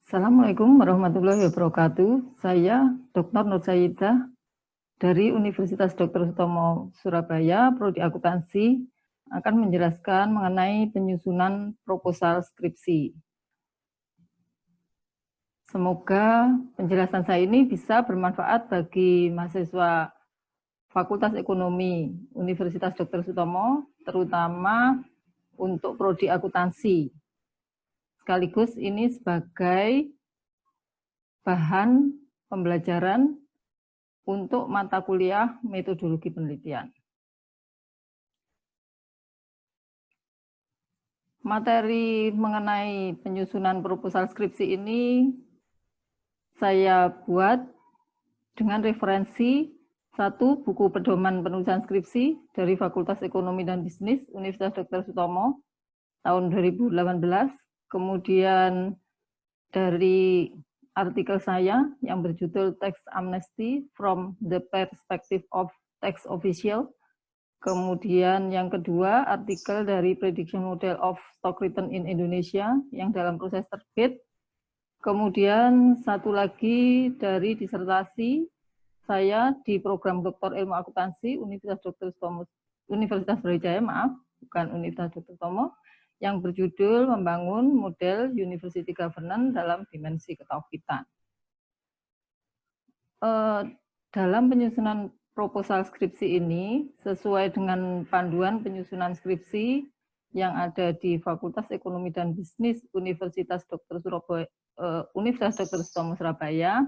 Assalamualaikum warahmatullahi wabarakatuh. Saya Dr. Nur Sayyidah dari Universitas Dr. Sutomo Surabaya, Prodi Akuntansi, akan menjelaskan mengenai penyusunan proposal skripsi. Semoga penjelasan saya ini bisa bermanfaat bagi mahasiswa Fakultas Ekonomi Universitas Dr. Sutomo, terutama untuk Prodi Akuntansi. Sekaligus ini sebagai bahan pembelajaran untuk mata kuliah metodologi penelitian. Materi mengenai penyusunan proposal skripsi ini saya buat dengan referensi satu buku pedoman penulisan skripsi dari Fakultas Ekonomi dan Bisnis Universitas Dr. Sutomo tahun 2018, kemudian dari artikel saya yang berjudul Tax Amnesty from the Perspective of Tax Official. Kemudian yang kedua, artikel dari Prediction Model of Stock Return in Indonesia yang dalam proses terbit. Kemudian satu lagi dari disertasi saya di program Doktor Ilmu Akuntansi Universitas Dr. Sutomo, Universitas Brawijaya, maaf, bukan Universitas Dr. Sutomo, yang berjudul Membangun Model University Governance dalam Dimensi Ketauhidan. Dalam penyusunan proposal skripsi ini, sesuai dengan panduan penyusunan skripsi yang ada di Fakultas Ekonomi dan Bisnis Universitas Dr. Sutomo Surabaya,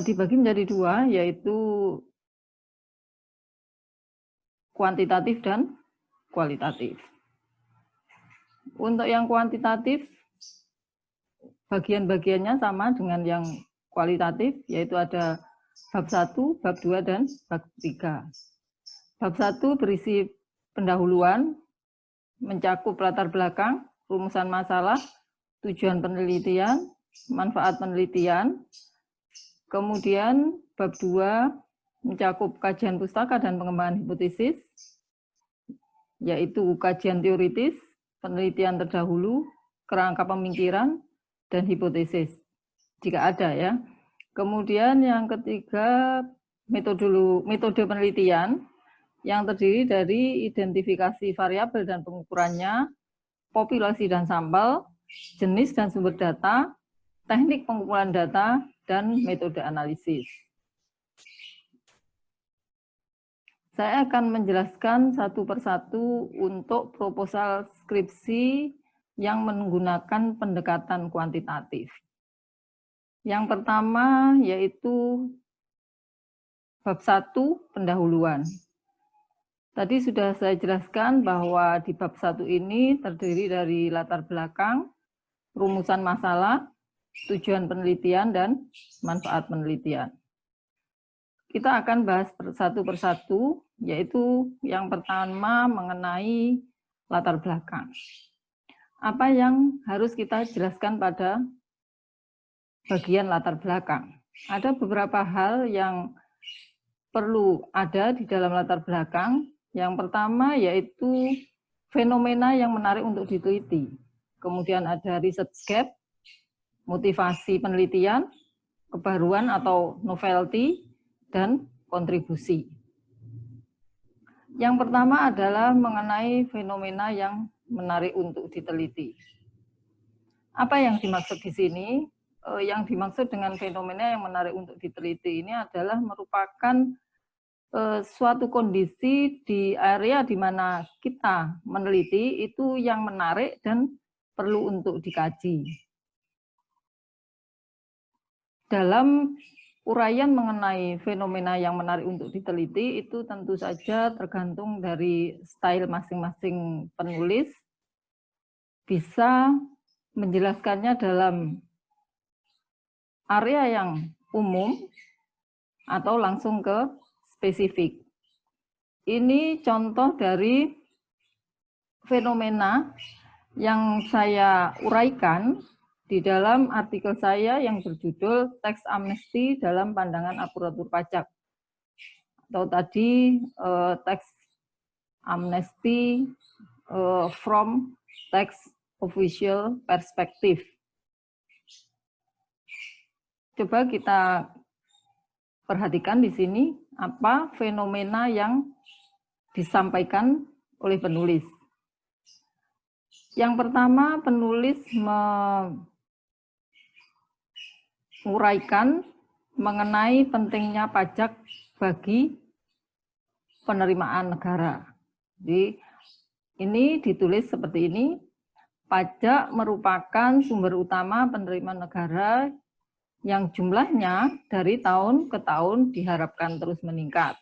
dibagi menjadi dua, yaitu kuantitatif dan kualitatif. Untuk yang kuantitatif, bagian-bagiannya sama dengan yang kualitatif, yaitu ada bab 1, bab 2, dan bab 3. Bab 1 berisi pendahuluan, mencakup latar belakang, rumusan masalah, tujuan penelitian, manfaat penelitian. Kemudian bab 2 mencakup kajian pustaka dan pengembangan hipotesis, yaitu kajian teoritis, penelitian terdahulu, kerangka pemikiran, dan hipotesis, jika ada ya. Kemudian yang ketiga, metode penelitian yang terdiri dari identifikasi variabel dan pengukurannya, populasi dan sampel, jenis dan sumber data, teknik pengumpulan data, dan metode analisis. Saya akan menjelaskan satu persatu untuk proposal skripsi yang menggunakan pendekatan kuantitatif. Yang pertama yaitu bab 1, pendahuluan. Tadi sudah saya jelaskan bahwa di bab 1 ini terdiri dari latar belakang, rumusan masalah, tujuan penelitian, dan manfaat penelitian. Kita akan bahas satu persatu, yaitu yang pertama mengenai latar belakang. Apa yang harus kita jelaskan pada bagian latar belakang? Ada beberapa hal yang perlu ada di dalam latar belakang. Yang pertama yaitu fenomena yang menarik untuk diteliti. Kemudian ada research gap, motivasi penelitian, kebaruan atau novelty, dan kontribusi. Yang pertama adalah mengenai fenomena yang menarik untuk diteliti. Apa yang dimaksud di sini? Yang dimaksud dengan fenomena yang menarik untuk diteliti ini adalah merupakan suatu kondisi di area di mana kita meneliti itu yang menarik dan perlu untuk dikaji. Dalam uraian mengenai fenomena yang menarik untuk diteliti itu tentu saja tergantung dari style masing-masing penulis, bisa menjelaskannya dalam area yang umum atau langsung ke spesifik. Ini contoh dari fenomena yang saya uraikan di dalam artikel saya yang berjudul Tax Amnesty dalam Pandangan Aparatur Pajak, atau tadi Tax Amnesty from Tax Official Perspective. coba kita perhatikan di sini apa fenomena yang disampaikan oleh penulis. Yang pertama, penulis menguraikan mengenai pentingnya pajak bagi penerimaan negara. Jadi ini ditulis seperti ini, pajak merupakan sumber utama penerimaan negara yang jumlahnya dari tahun ke tahun diharapkan terus meningkat.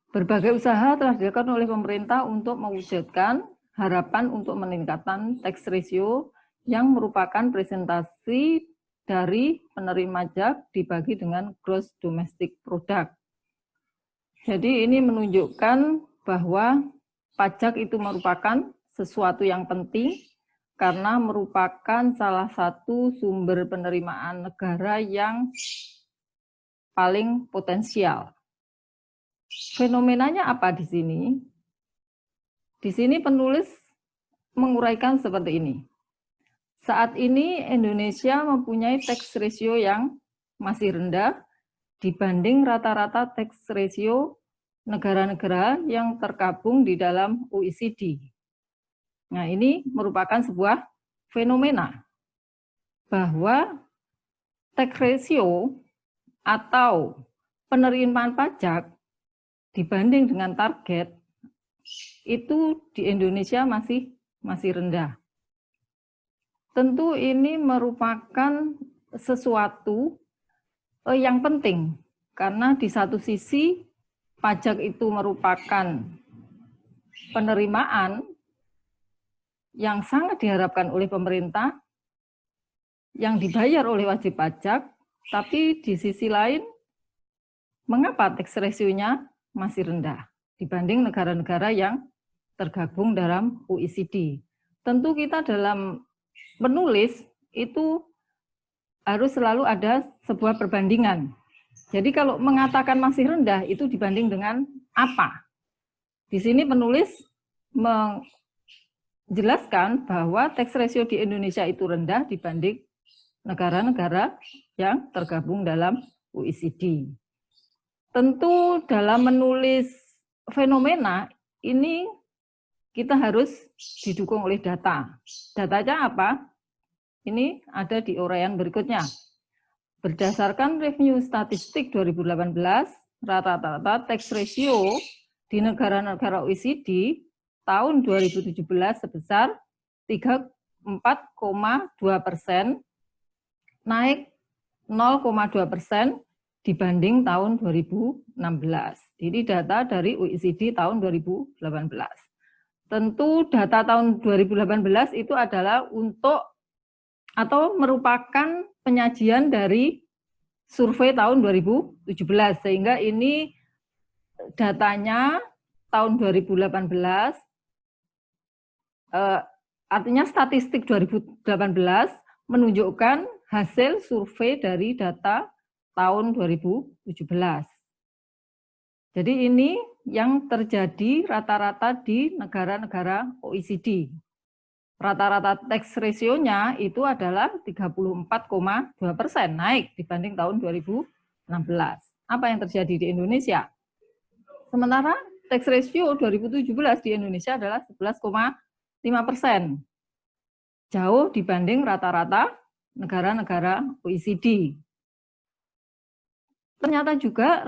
Berbagai usaha telah dilakukan oleh pemerintah untuk mewujudkan harapan untuk meningkatkan tax ratio yang merupakan presentasi dari penerima pajak dibagi dengan gross domestic product. Jadi ini menunjukkan bahwa pajak itu merupakan sesuatu yang penting karena merupakan salah satu sumber penerimaan negara yang paling potensial. Fenomenanya apa di sini? Di sini penulis menguraikan seperti ini. Saat ini Indonesia mempunyai tax ratio yang masih rendah dibanding rata-rata tax ratio negara-negara yang tergabung di dalam OECD. Nah, ini merupakan sebuah fenomena bahwa tax ratio atau penerimaan pajak dibanding dengan target itu di Indonesia masih rendah. Tentu ini merupakan sesuatu yang penting karena di satu sisi pajak itu merupakan penerimaan yang sangat diharapkan oleh pemerintah yang dibayar oleh wajib pajak, tapi di sisi lain mengapa tax ratio-nya masih rendah dibanding negara-negara yang tergabung dalam OECD. Tentu kita dalam menulis itu harus selalu ada sebuah perbandingan. Jadi kalau mengatakan masih rendah itu dibanding dengan apa? Di sini penulis menjelaskan bahwa tax ratio di Indonesia itu rendah dibanding negara-negara yang tergabung dalam OECD. Tentu dalam menulis fenomena ini kita harus didukung oleh data. Datanya apa? Ini ada di uraian berikutnya. Berdasarkan review statistik 2018, rata-rata tax ratio di negara-negara OECD tahun 2017 sebesar 34,2%, naik 0,2% dibanding tahun 2016. Ini data dari OECD tahun 2018. Tentu data tahun 2018 itu adalah untuk atau merupakan penyajian dari survei tahun 2017, sehingga ini datanya tahun 2018, artinya statistik 2018 menunjukkan hasil survei dari data tahun 2017. Jadi ini yang terjadi rata-rata di negara-negara OECD. Rata-rata tax ratio-nya itu adalah 34,2%, naik dibanding tahun 2016. Apa yang terjadi di Indonesia? Sementara tax ratio 2017 di Indonesia adalah 11,5%. Jauh dibanding rata-rata negara-negara OECD. Ternyata juga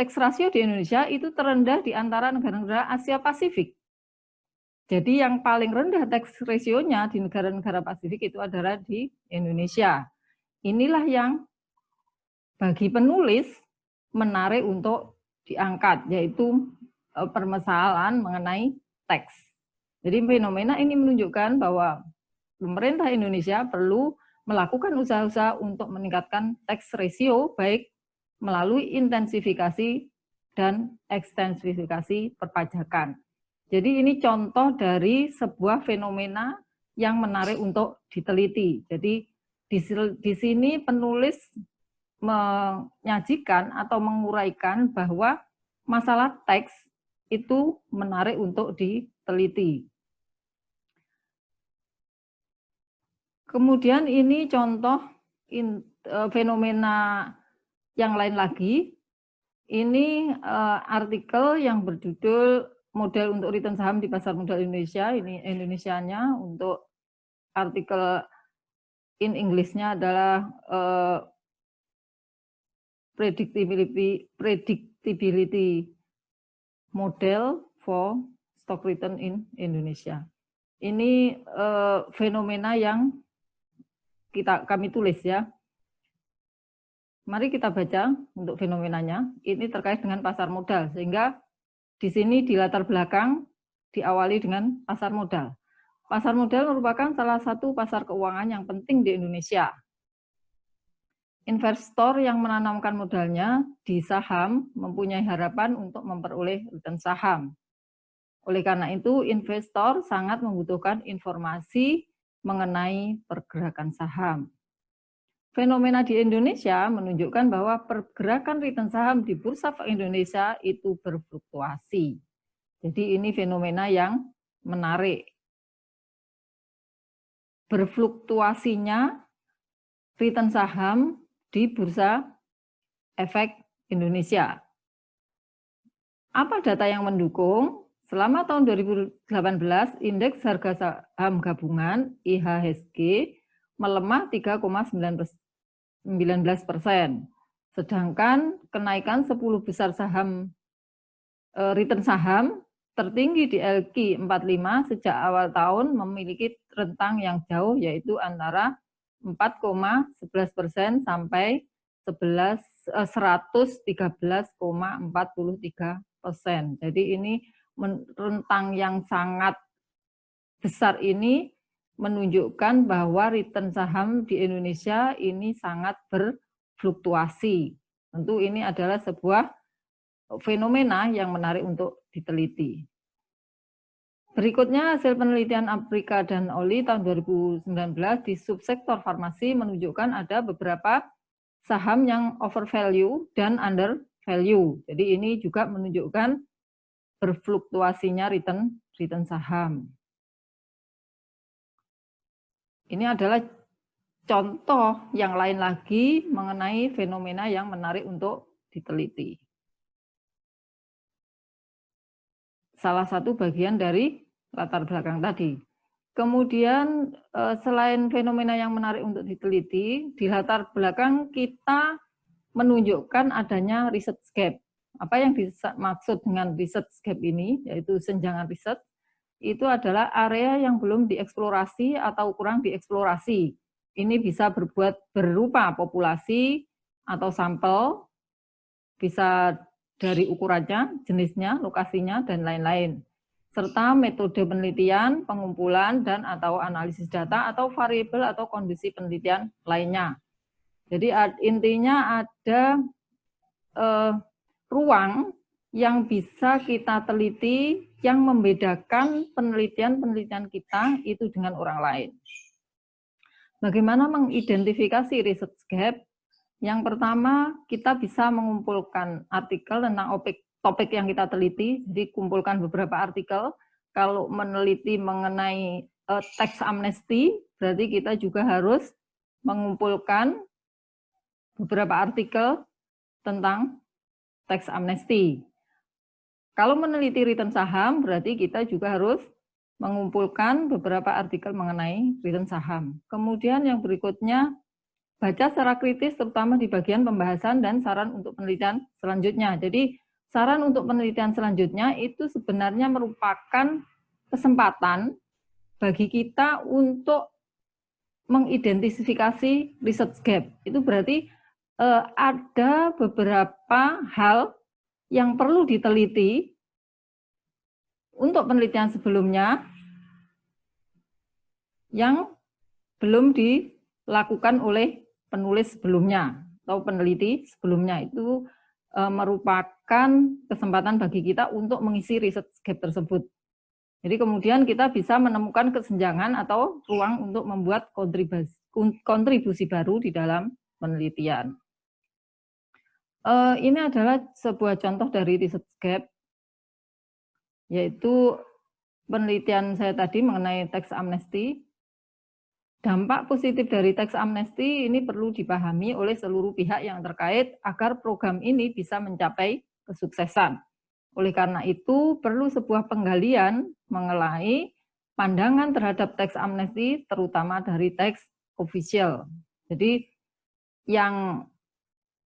tax ratio di Indonesia itu terendah di antara negara-negara Asia Pasifik. Jadi yang paling rendah tax ratio-nya di negara-negara Pasifik itu adalah di Indonesia. Inilah yang bagi penulis menarik untuk diangkat, yaitu permasalahan mengenai tax. Jadi fenomena ini menunjukkan bahwa pemerintah Indonesia perlu melakukan usaha-usaha untuk meningkatkan tax ratio, baik melalui intensifikasi dan ekstensifikasi perpajakan. Jadi ini contoh dari sebuah fenomena yang menarik untuk diteliti. Jadi di sini penulis menyajikan atau menguraikan bahwa masalah teks itu menarik untuk diteliti. Kemudian ini contoh fenomena yang lain lagi. Ini artikel yang berjudul model untuk return saham di pasar modal Indonesia. Ini Indonesianya. Untuk artikel in English-nya adalah predictability model for stock return in Indonesia. Ini fenomena yang kami tulis ya. Mari kita baca untuk fenomenanya. Ini terkait dengan pasar modal, sehingga di sini di latar belakang diawali dengan pasar modal. Pasar modal merupakan salah satu pasar keuangan yang penting di Indonesia. Investor yang menanamkan modalnya di saham mempunyai harapan untuk memperoleh return saham. Oleh karena itu, investor sangat membutuhkan informasi mengenai pergerakan saham. Fenomena di Indonesia menunjukkan bahwa pergerakan return saham di Bursa Efek Indonesia itu berfluktuasi. Jadi ini fenomena yang menarik. Berfluktuasinya return saham di Bursa Efek Indonesia. Apa data yang mendukung? Selama tahun 2018, indeks harga saham gabungan IHSG melemah 3,19%. Sedangkan kenaikan 10 besar saham return saham tertinggi di LQ 45 sejak awal tahun memiliki rentang yang jauh, yaitu antara 4,11% sampai 113,43%. Jadi ini rentang yang sangat besar ini menunjukkan bahwa return saham di Indonesia ini sangat berfluktuasi. Tentu ini adalah sebuah fenomena yang menarik untuk diteliti. Berikutnya hasil penelitian Afrika dan Oli tahun 2019 di subsektor farmasi menunjukkan ada beberapa saham yang overvalue dan undervalue. Jadi ini juga menunjukkan berfluktuasinya return saham. Ini adalah contoh yang lain lagi mengenai fenomena yang menarik untuk diteliti. Salah satu bagian dari latar belakang tadi. Kemudian selain fenomena yang menarik untuk diteliti, di latar belakang kita menunjukkan adanya research gap. Apa yang dimaksud dengan research gap ini, yaitu senjangan riset, itu adalah area yang belum dieksplorasi atau kurang dieksplorasi. Ini bisa berupa populasi atau sampel, bisa dari ukurannya, jenisnya, lokasinya, dan lain-lain. Serta metode penelitian, pengumpulan, dan atau analisis data, atau variabel atau kondisi penelitian lainnya. Jadi intinya ada ruang yang bisa kita teliti yang membedakan penelitian-penelitian kita itu dengan orang lain. Bagaimana mengidentifikasi research gap? Yang pertama, kita bisa mengumpulkan artikel tentang topik yang kita teliti, jadi kumpulkan beberapa artikel. Kalau meneliti mengenai tax amnesty, berarti kita juga harus mengumpulkan beberapa artikel tentang tax amnesty. Kalau meneliti return saham, berarti kita juga harus mengumpulkan beberapa artikel mengenai return saham. Kemudian yang berikutnya, baca secara kritis terutama di bagian pembahasan dan saran untuk penelitian selanjutnya. Jadi saran untuk penelitian selanjutnya itu sebenarnya merupakan kesempatan bagi kita untuk mengidentifikasi research gap. Itu berarti ada beberapa hal yang perlu diteliti untuk penelitian sebelumnya yang belum dilakukan oleh penulis sebelumnya atau peneliti sebelumnya. Itu merupakan kesempatan bagi kita untuk mengisi research gap tersebut. Jadi kemudian kita bisa menemukan kesenjangan atau ruang untuk membuat kontribusi baru di dalam penelitian. Ini adalah sebuah contoh dari research gap, yaitu penelitian saya tadi mengenai tax amnesty. dampak positif dari teks amnesti ini perlu dipahami oleh seluruh pihak yang terkait agar program ini bisa mencapai kesuksesan. Oleh karena itu, perlu sebuah penggalian mengenai pandangan terhadap teks amnesti, terutama dari teks official. Jadi, yang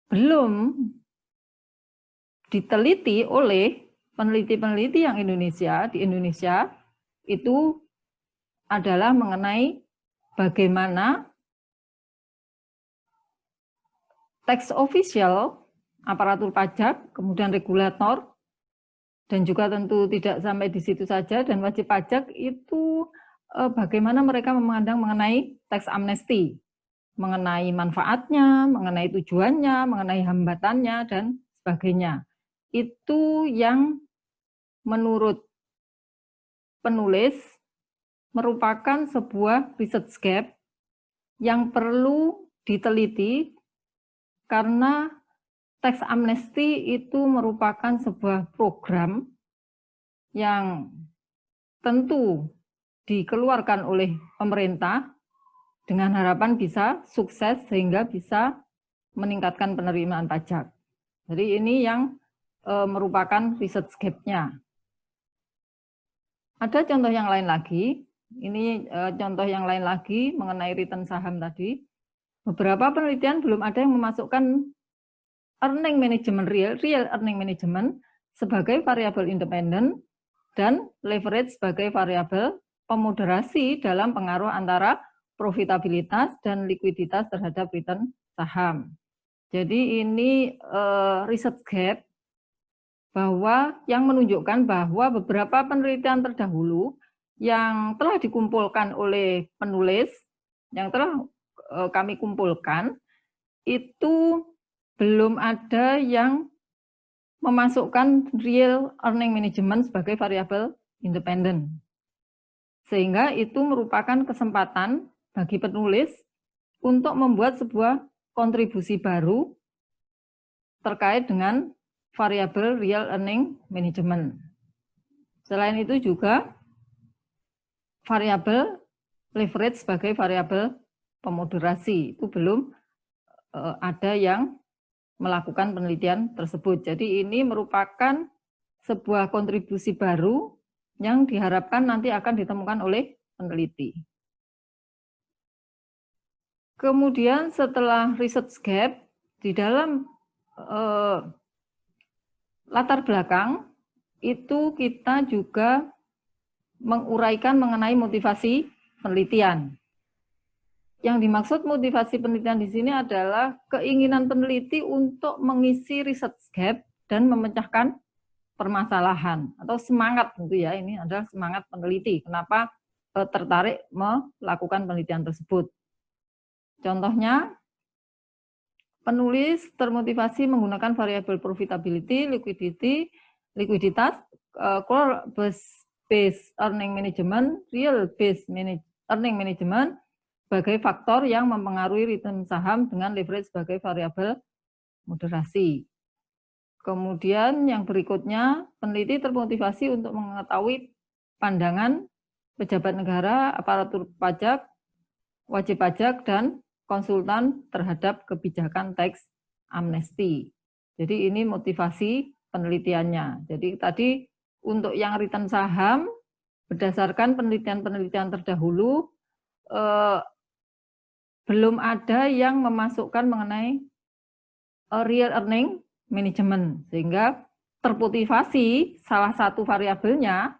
belum diteliti oleh peneliti-peneliti yang di Indonesia itu adalah mengenai bagaimana teks official, aparatur pajak, kemudian regulator, dan juga tentu tidak sampai di situ saja, dan wajib pajak itu bagaimana mereka memandang mengenai teks amnesti, mengenai manfaatnya, mengenai tujuannya, mengenai hambatannya, dan sebagainya. Itu yang menurut penulis merupakan sebuah research gap yang perlu diteliti karena teks amnesti itu merupakan sebuah program yang tentu dikeluarkan oleh pemerintah dengan harapan bisa sukses sehingga bisa meningkatkan penerimaan pajak. Jadi ini yang merupakan research gap-nya. Ada contoh yang lain lagi, ini contoh yang lain lagi mengenai return saham tadi. Beberapa penelitian belum ada yang memasukkan earning management, real earning management sebagai variabel independen dan leverage sebagai variabel pemoderasi dalam pengaruh antara profitabilitas dan likuiditas terhadap return saham. Jadi ini research gap bahwa yang menunjukkan bahwa beberapa penelitian terdahulu yang telah dikumpulkan oleh penulis, yang telah kami kumpulkan, itu belum ada yang memasukkan real earning management sebagai variabel independen. Sehingga itu merupakan kesempatan bagi penulis untuk membuat sebuah kontribusi baru terkait dengan variabel real earning management. Selain itu juga variabel leverage sebagai variabel pemoderasi itu belum ada yang melakukan penelitian tersebut. Jadi ini merupakan sebuah kontribusi baru yang diharapkan nanti akan ditemukan oleh peneliti. Kemudian setelah research gap, di dalam latar belakang itu kita juga menguraikan mengenai motivasi penelitian. Yang dimaksud motivasi penelitian di sini adalah keinginan peneliti untuk mengisi research gap dan memecahkan permasalahan atau semangat tentu ya, ini adalah semangat peneliti. Kenapa tertarik melakukan penelitian tersebut? Contohnya, penulis termotivasi menggunakan variabel profitability, likuiditas, core based earning management, real based earning management sebagai faktor yang mempengaruhi return saham dengan leverage sebagai variabel moderasi. Kemudian yang berikutnya, peneliti termotivasi untuk mengetahui pandangan pejabat negara, aparatur pajak, wajib pajak, dan konsultan terhadap kebijakan teks amnesti. Jadi ini motivasi penelitiannya. Jadi tadi untuk yang return saham, berdasarkan penelitian-penelitian terdahulu, belum ada yang memasukkan mengenai real earning management, sehingga termotivasi salah satu variabelnya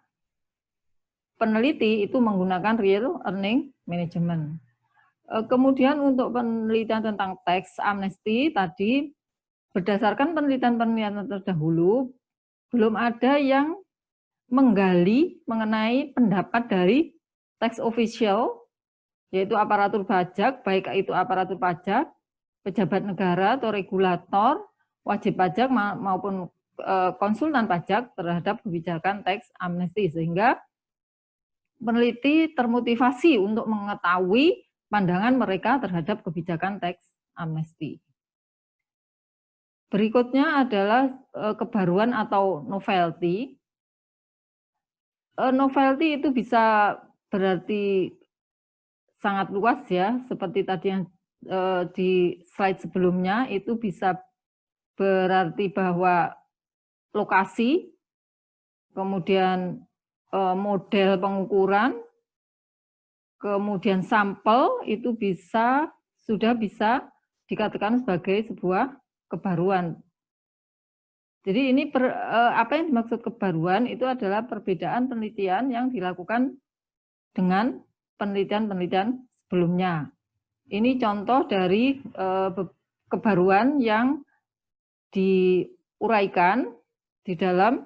peneliti itu menggunakan real earning management. Kemudian untuk penelitian tentang teks amnesti tadi, berdasarkan penelitian-penelitian terdahulu, belum ada yang menggali mengenai pendapat dari teks official, yaitu aparatur pajak, baik itu aparatur pajak, pejabat negara atau regulator, wajib pajak maupun konsultan pajak terhadap kebijakan teks amnesti, sehingga peneliti termotivasi untuk mengetahui pandangan mereka terhadap kebijakan teks amnesti. Berikutnya adalah kebaruan atau novelty. Novelty itu bisa berarti sangat luas ya, seperti tadi yang di slide sebelumnya itu bisa berarti bahwa lokasi, kemudian model pengukuran, kemudian sampel itu sudah bisa dikatakan sebagai sebuah kebaruan. Jadi ini apa yang dimaksud kebaruan itu adalah perbedaan penelitian yang dilakukan dengan penelitian-penelitian sebelumnya. Ini contoh dari kebaruan yang diuraikan di dalam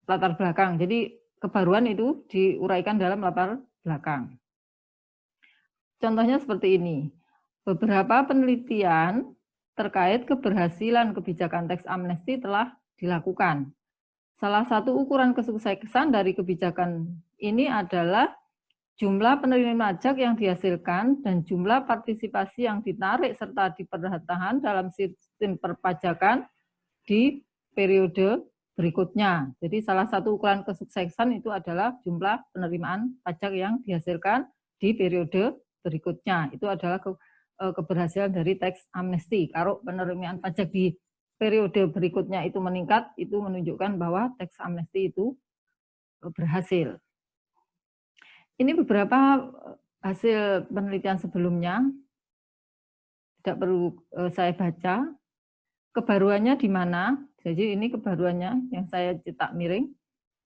latar belakang. Jadi kebaruan itu diuraikan dalam latar belakang. Contohnya seperti ini. Beberapa penelitian terkait keberhasilan kebijakan teks amnesti telah dilakukan. Salah satu ukuran kesuksesan dari kebijakan ini adalah jumlah penerima pajak yang dihasilkan dan jumlah partisipasi yang ditarik serta dipertahankan dalam sistem perpajakan di periode berikutnya. Jadi salah satu ukuran kesuksesan itu adalah jumlah penerimaan pajak yang dihasilkan di periode berikutnya. Itu adalah keberhasilan dari teks amnesti. Kalau penerimaan pajak di periode berikutnya itu meningkat, itu menunjukkan bahwa teks amnesti itu berhasil. Ini beberapa hasil penelitian sebelumnya, tidak perlu saya baca. Kebaruannya di mana? Jadi ini kebaruannya yang saya cetak miring.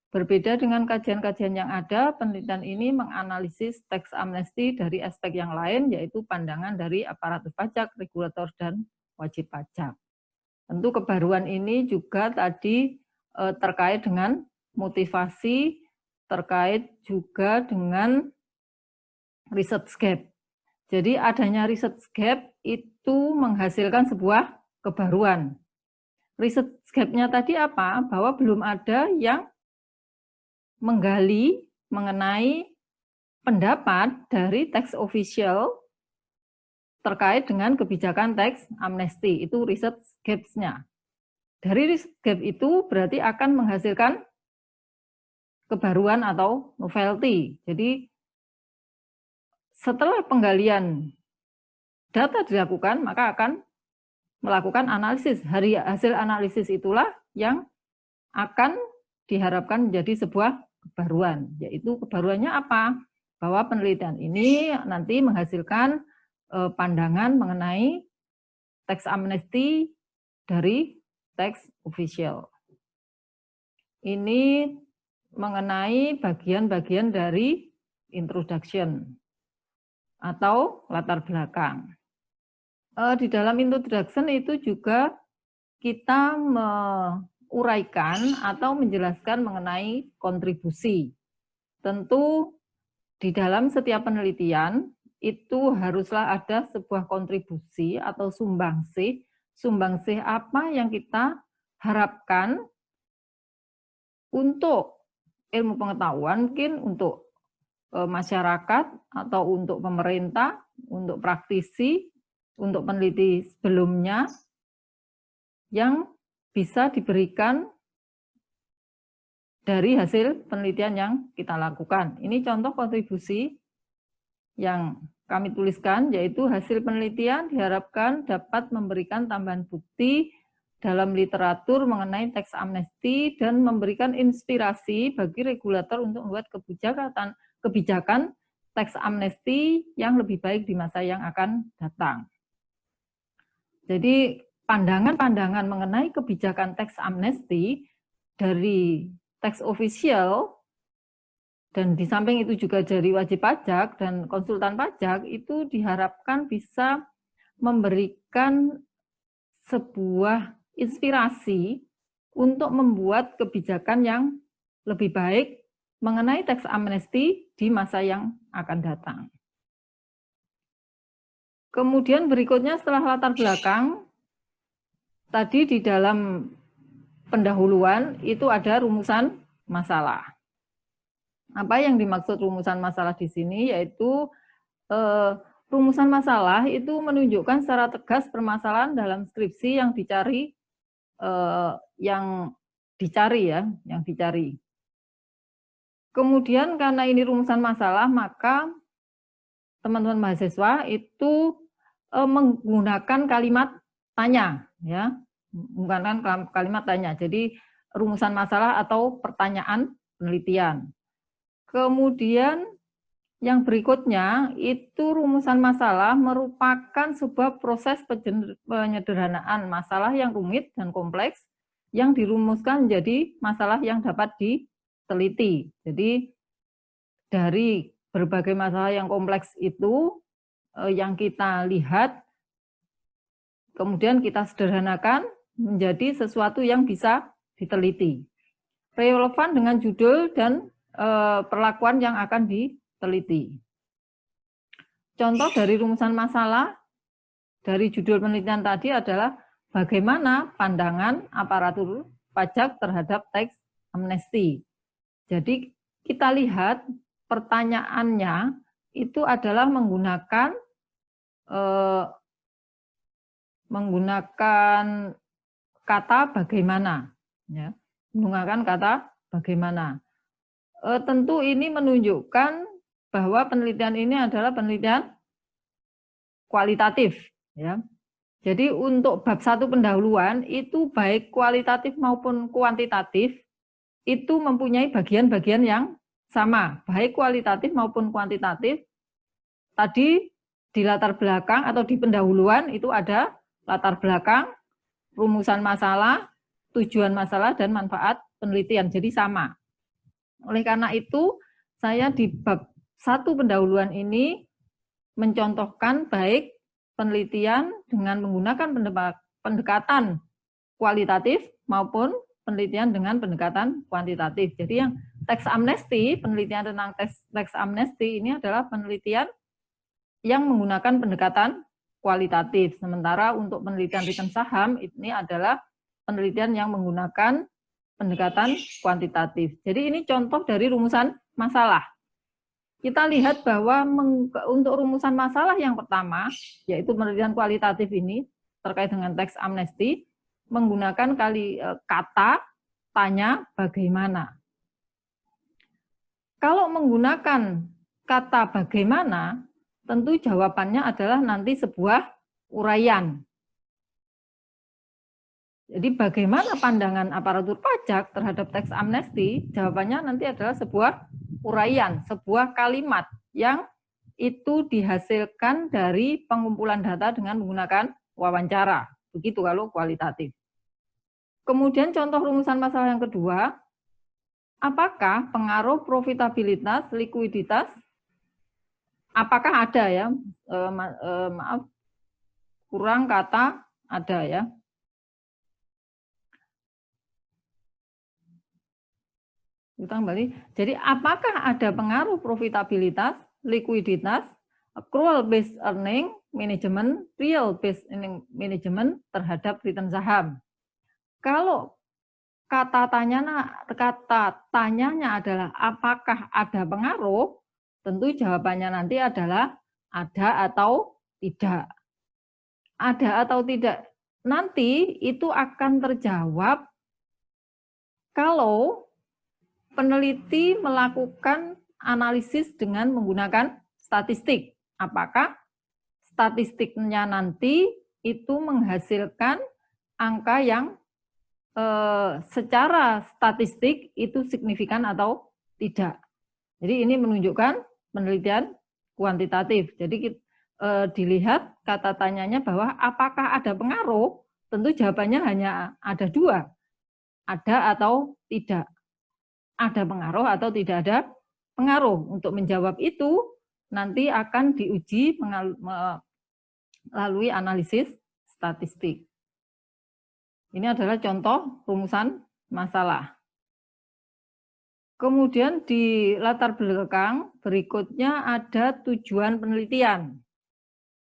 Berbeda dengan kajian-kajian yang ada, penelitian ini menganalisis teks amnesti dari aspek yang lain, yaitu pandangan dari aparatur pajak, regulator, dan wajib pajak. Tentu kebaruan ini juga tadi terkait dengan motivasi, terkait juga dengan research gap. Jadi adanya research gap itu menghasilkan sebuah kebaruan. Research gap-nya tadi apa? Bahwa belum ada yang menggali mengenai pendapat dari teks official terkait dengan kebijakan teks amnesti. Itu research gaps-nya. Dari research gap itu berarti akan menghasilkan kebaruan atau novelty. Jadi setelah penggalian data dilakukan, maka akan melakukan analisis. Hasil analisis itulah yang akan diharapkan menjadi sebuah kebaruan. Yaitu kebaruannya apa? Bahwa penelitian ini nanti menghasilkan pandangan mengenai teks amnesti dari teks official. Ini mengenai bagian-bagian dari introduction atau latar belakang. Di dalam introduction itu juga kita menguraikan atau menjelaskan mengenai kontribusi. Tentu di dalam setiap penelitian itu haruslah ada sebuah kontribusi atau sumbangsih. Sumbangsih apa yang kita harapkan untuk ilmu pengetahuan, mungkin untuk masyarakat atau untuk pemerintah, untuk praktisi, untuk peneliti sebelumnya yang bisa diberikan dari hasil penelitian yang kita lakukan. Ini contoh kontribusi yang kami tuliskan, yaitu hasil penelitian diharapkan dapat memberikan tambahan bukti dalam literatur mengenai teks amnesti dan memberikan inspirasi bagi regulator untuk membuat kebijakan teks amnesti yang lebih baik di masa yang akan datang. Jadi pandangan-pandangan mengenai kebijakan teks amnesti dari teks official dan di samping itu juga dari wajib pajak dan konsultan pajak itu diharapkan bisa memberikan sebuah inspirasi untuk membuat kebijakan yang lebih baik mengenai teks amnesti di masa yang akan datang. Kemudian berikutnya setelah latar belakang, tadi di dalam pendahuluan itu ada rumusan masalah. Apa yang dimaksud rumusan masalah di sini, yaitu rumusan masalah itu menunjukkan secara tegas permasalahan dalam skripsi yang dicari, Kemudian karena ini rumusan masalah, maka teman-teman mahasiswa itu menggunakan kalimat tanya, ya, menggunakan kalimat tanya. Jadi rumusan masalah atau pertanyaan penelitian. Kemudian yang berikutnya itu rumusan masalah merupakan sebuah proses penyederhanaan masalah yang rumit dan kompleks yang dirumuskan menjadi masalah yang dapat diteliti. Jadi dari berbagai masalah yang kompleks itu yang kita lihat, kemudian kita sederhanakan menjadi sesuatu yang bisa diteliti. Relevan dengan judul dan perlakuan yang akan diteliti. Contoh dari rumusan masalah dari judul penelitian tadi adalah bagaimana pandangan aparatur pajak terhadap teks amnesti. Jadi kita lihat pertanyaannya itu adalah menggunakan kata bagaimana, ya, menggunakan kata bagaimana. Tentu ini menunjukkan bahwa penelitian ini adalah penelitian kualitatif, ya. Jadi untuk bab 1 pendahuluan itu baik kualitatif maupun kuantitatif itu mempunyai bagian-bagian yang sama, baik kualitatif maupun kuantitatif. Tadi di latar belakang atau di pendahuluan itu ada latar belakang, rumusan masalah, tujuan masalah, dan manfaat penelitian. Jadi sama. Oleh karena itu, saya di bab 1 pendahuluan ini mencontohkan baik penelitian dengan menggunakan pendekatan kualitatif maupun penelitian dengan pendekatan kuantitatif. Jadi yang teks amnesti, penelitian tentang teks amnesti ini adalah penelitian yang menggunakan pendekatan kualitatif. Sementara untuk penelitian return saham ini adalah penelitian yang menggunakan pendekatan kuantitatif. Jadi ini contoh dari rumusan masalah. Kita lihat bahwa untuk rumusan masalah yang pertama, yaitu penelitian kualitatif ini terkait dengan teks amnesti, menggunakan kata tanya bagaimana. Kalau menggunakan kata bagaimana, tentu jawabannya adalah nanti sebuah uraian. Jadi bagaimana pandangan aparatur pajak terhadap teks amnesti? Jawabannya nanti adalah sebuah uraian, sebuah kalimat yang itu dihasilkan dari pengumpulan data dengan menggunakan wawancara. Begitu kalau kualitatif. Kemudian contoh rumusan masalah yang kedua, apakah pengaruh profitabilitas, likuiditas, apakah ada ya, maaf, kurang kata ada ya. Utang kembali. Jadi apakah ada pengaruh profitabilitas, likuiditas, accrual based earning management, real based earning management terhadap return saham? Kalau kata tanyanya adalah apakah ada pengaruh, tentu jawabannya nanti adalah ada atau tidak. Ada atau tidak nanti itu akan terjawab kalau peneliti melakukan analisis dengan menggunakan statistik. Apakah statistiknya nanti itu menghasilkan angka yang secara statistik itu signifikan atau tidak. Jadi ini menunjukkan penelitian kuantitatif. Jadi dilihat kata tanyanya bahwa apakah ada pengaruh, tentu jawabannya hanya ada dua, ada atau tidak. Ada pengaruh atau tidak ada pengaruh. Untuk menjawab itu nanti akan diuji melalui analisis statistik. Ini adalah contoh rumusan masalah. Kemudian di latar belakang berikutnya ada tujuan penelitian.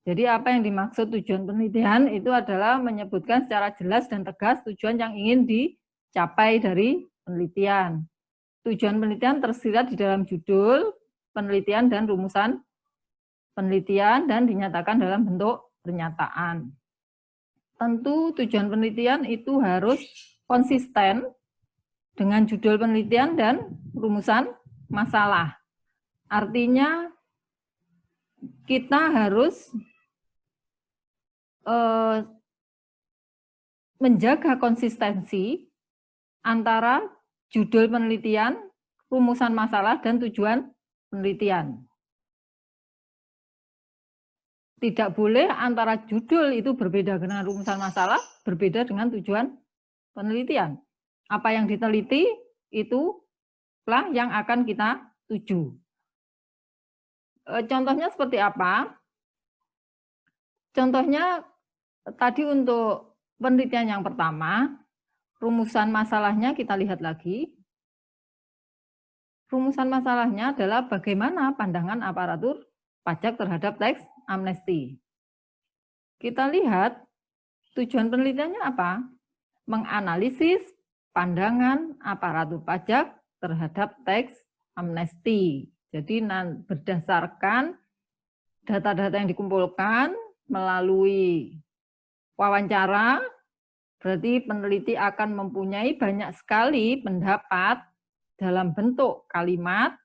Jadi apa yang dimaksud tujuan penelitian itu adalah menyebutkan secara jelas dan tegas tujuan yang ingin dicapai dari penelitian. Tujuan penelitian tersirat di dalam judul penelitian dan rumusan penelitian dan dinyatakan dalam bentuk pernyataan. Tentu tujuan penelitian itu harus konsisten dengan judul penelitian dan rumusan masalah. Artinya kita harus menjaga konsistensi antara judul penelitian, rumusan masalah, dan tujuan penelitian. Tidak boleh antara judul itu berbeda dengan rumusan masalah, berbeda dengan tujuan penelitian. Apa yang diteliti itulah yang akan kita tuju. Contohnya seperti apa? Contohnya tadi untuk penelitian yang pertama, rumusan masalahnya kita lihat lagi. Rumusan masalahnya adalah bagaimana pandangan aparatur pajak terhadap teks amnesti. Kita lihat tujuan penelitiannya apa? Menganalisis pandangan aparatur pajak terhadap teks amnesti. Jadi berdasarkan data-data yang dikumpulkan melalui wawancara, berarti peneliti akan mempunyai banyak sekali pendapat dalam bentuk kalimat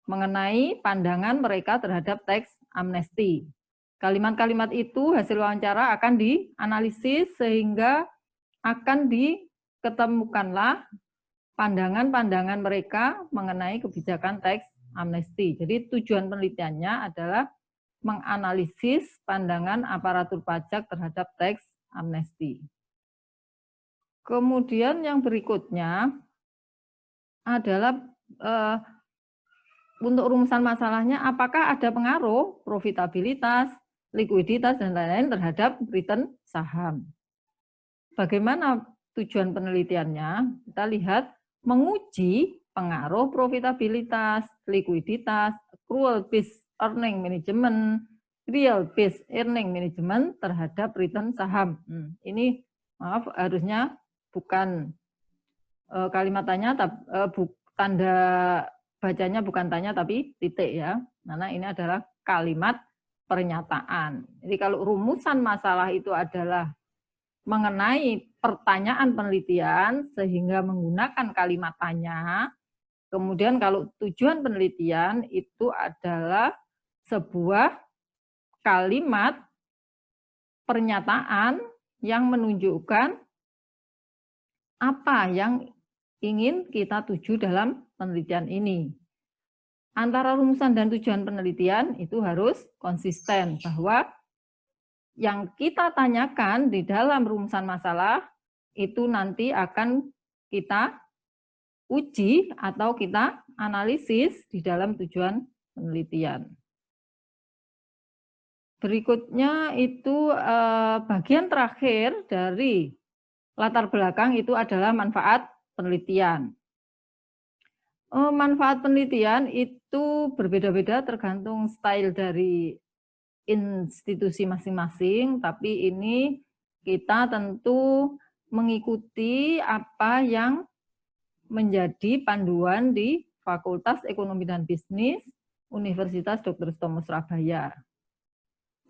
mengenai pandangan mereka terhadap teks amnesti. Kalimat-kalimat itu hasil wawancara akan dianalisis sehingga akan diketemukanlah pandangan-pandangan mereka mengenai kebijakan teks amnesti. Jadi tujuan penelitiannya adalah menganalisis pandangan aparatur pajak terhadap teks amnesti. Kemudian yang berikutnya adalah untuk rumusan masalahnya apakah ada pengaruh profitabilitas, likuiditas, dan lain-lain terhadap return saham. Bagaimana tujuan penelitiannya? Kita lihat menguji pengaruh profitabilitas, likuiditas, accrual based earning management, real based earning management terhadap return saham. Ini maaf harusnya bukan kalimat tanya, tanda bacanya bukan tanya tapi titik ya. Karena ini adalah kalimat pernyataan. Jadi kalau rumusan masalah itu adalah mengenai pertanyaan penelitian sehingga menggunakan kalimat tanya. Kemudian kalau tujuan penelitian itu adalah sebuah kalimat pernyataan yang menunjukkan apa yang ingin kita tuju dalam penelitian ini. Antara rumusan dan tujuan penelitian itu harus konsisten bahwa yang kita tanyakan di dalam rumusan masalah itu nanti akan kita uji atau kita analisis di dalam tujuan penelitian. Berikutnya itu bagian terakhir dari latar belakang itu adalah manfaat penelitian. Manfaat penelitian itu berbeda-beda tergantung style dari institusi masing-masing, tapi ini kita tentu mengikuti apa yang menjadi panduan di Fakultas Ekonomi dan Bisnis Universitas Dr. Sutomo Surabaya.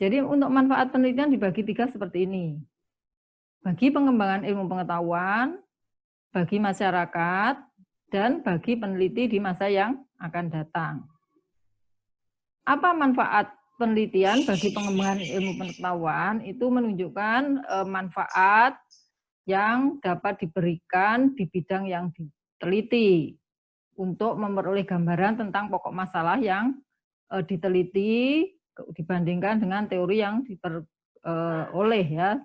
Jadi untuk manfaat penelitian dibagi 3 seperti ini. Bagi pengembangan ilmu pengetahuan, bagi masyarakat, dan bagi peneliti di masa yang akan datang. Apa manfaat penelitian bagi pengembangan ilmu pengetahuan? Itu menunjukkan manfaat yang dapat diberikan di bidang yang diteliti untuk memperoleh gambaran tentang pokok masalah yang diteliti dibandingkan dengan teori yang diperoleh ya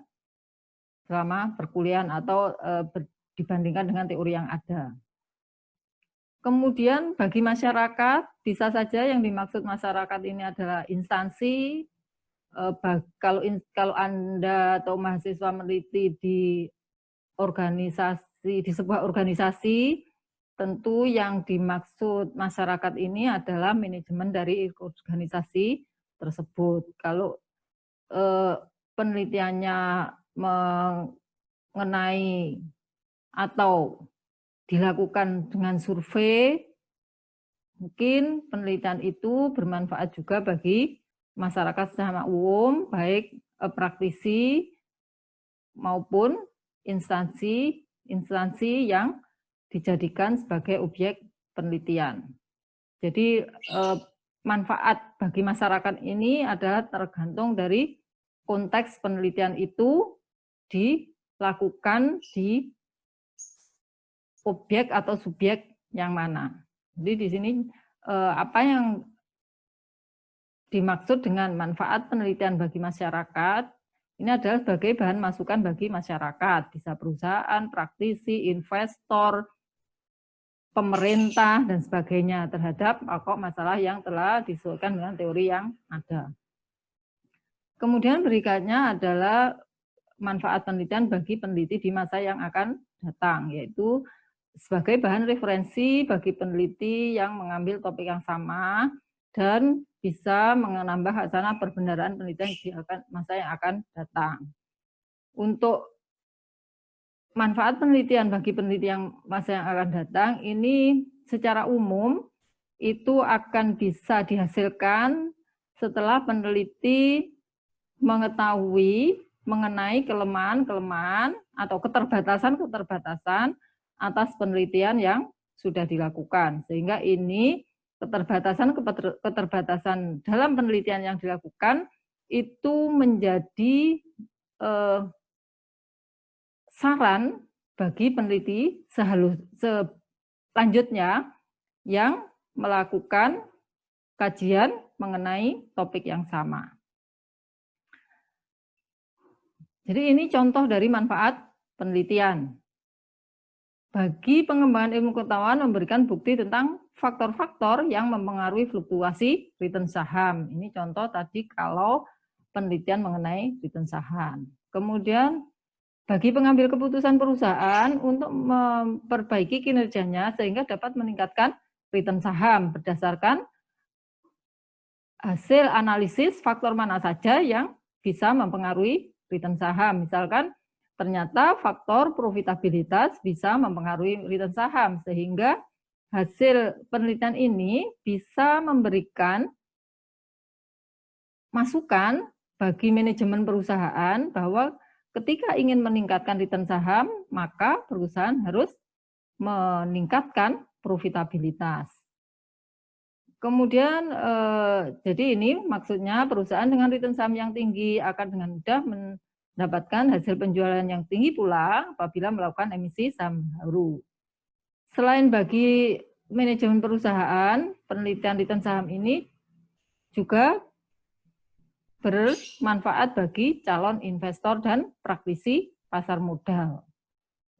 selama perkuliahan atau dibandingkan dengan teori yang ada. Kemudian bagi masyarakat, bisa saja yang dimaksud masyarakat ini adalah instansi. Kalau Anda atau mahasiswa meneliti di organisasi, di sebuah organisasi, tentu yang dimaksud masyarakat ini adalah manajemen dari organisasi tersebut. Kalau penelitiannya mengenai atau dilakukan dengan survei, mungkin penelitian itu bermanfaat juga bagi masyarakat secara umum, baik praktisi maupun instansi yang dijadikan sebagai objek penelitian. Jadi manfaat bagi masyarakat ini adalah tergantung dari konteks penelitian itu dilakukan di objek atau subjek yang mana. Jadi di sini apa yang dimaksud dengan manfaat penelitian bagi masyarakat, ini adalah sebagai bahan masukan bagi masyarakat, bisa perusahaan, praktisi, investor, pemerintah, dan sebagainya terhadap pokok masalah yang telah disesuaikan dengan teori yang ada. Kemudian berikutnya adalah manfaat penelitian bagi peneliti di masa yang akan datang, yaitu sebagai bahan referensi bagi peneliti yang mengambil topik yang sama dan bisa menambah hasanah perbenaran penelitian di masa yang akan datang. Untuk manfaat penelitian bagi peneliti yang masa yang akan datang, ini secara umum itu akan bisa dihasilkan setelah peneliti mengetahui mengenai kelemahan-kelemahan atau keterbatasan-keterbatasan atas penelitian yang sudah dilakukan. Sehingga ini keterbatasan dalam penelitian yang dilakukan itu menjadi saran bagi peneliti selanjutnya yang melakukan kajian mengenai topik yang sama. Jadi ini contoh dari manfaat penelitian. Bagi pengembangan ilmu pengetahuan memberikan bukti tentang faktor-faktor yang mempengaruhi fluktuasi return saham. Ini contoh tadi kalau penelitian mengenai return saham. Kemudian bagi pengambil keputusan perusahaan untuk memperbaiki kinerjanya sehingga dapat meningkatkan return saham berdasarkan hasil analisis faktor mana saja yang bisa mempengaruhi return saham. Misalkan ternyata faktor profitabilitas bisa mempengaruhi return saham, sehingga hasil penelitian ini bisa memberikan masukan bagi manajemen perusahaan bahwa ketika ingin meningkatkan return saham, maka perusahaan harus meningkatkan profitabilitas. Kemudian, jadi ini maksudnya perusahaan dengan return saham yang tinggi akan dengan mudah mendapatkan hasil penjualan yang tinggi pula apabila melakukan emisi saham baru. Selain bagi manajemen perusahaan, penelitian return saham ini juga bermanfaat bagi calon investor dan praktisi pasar modal.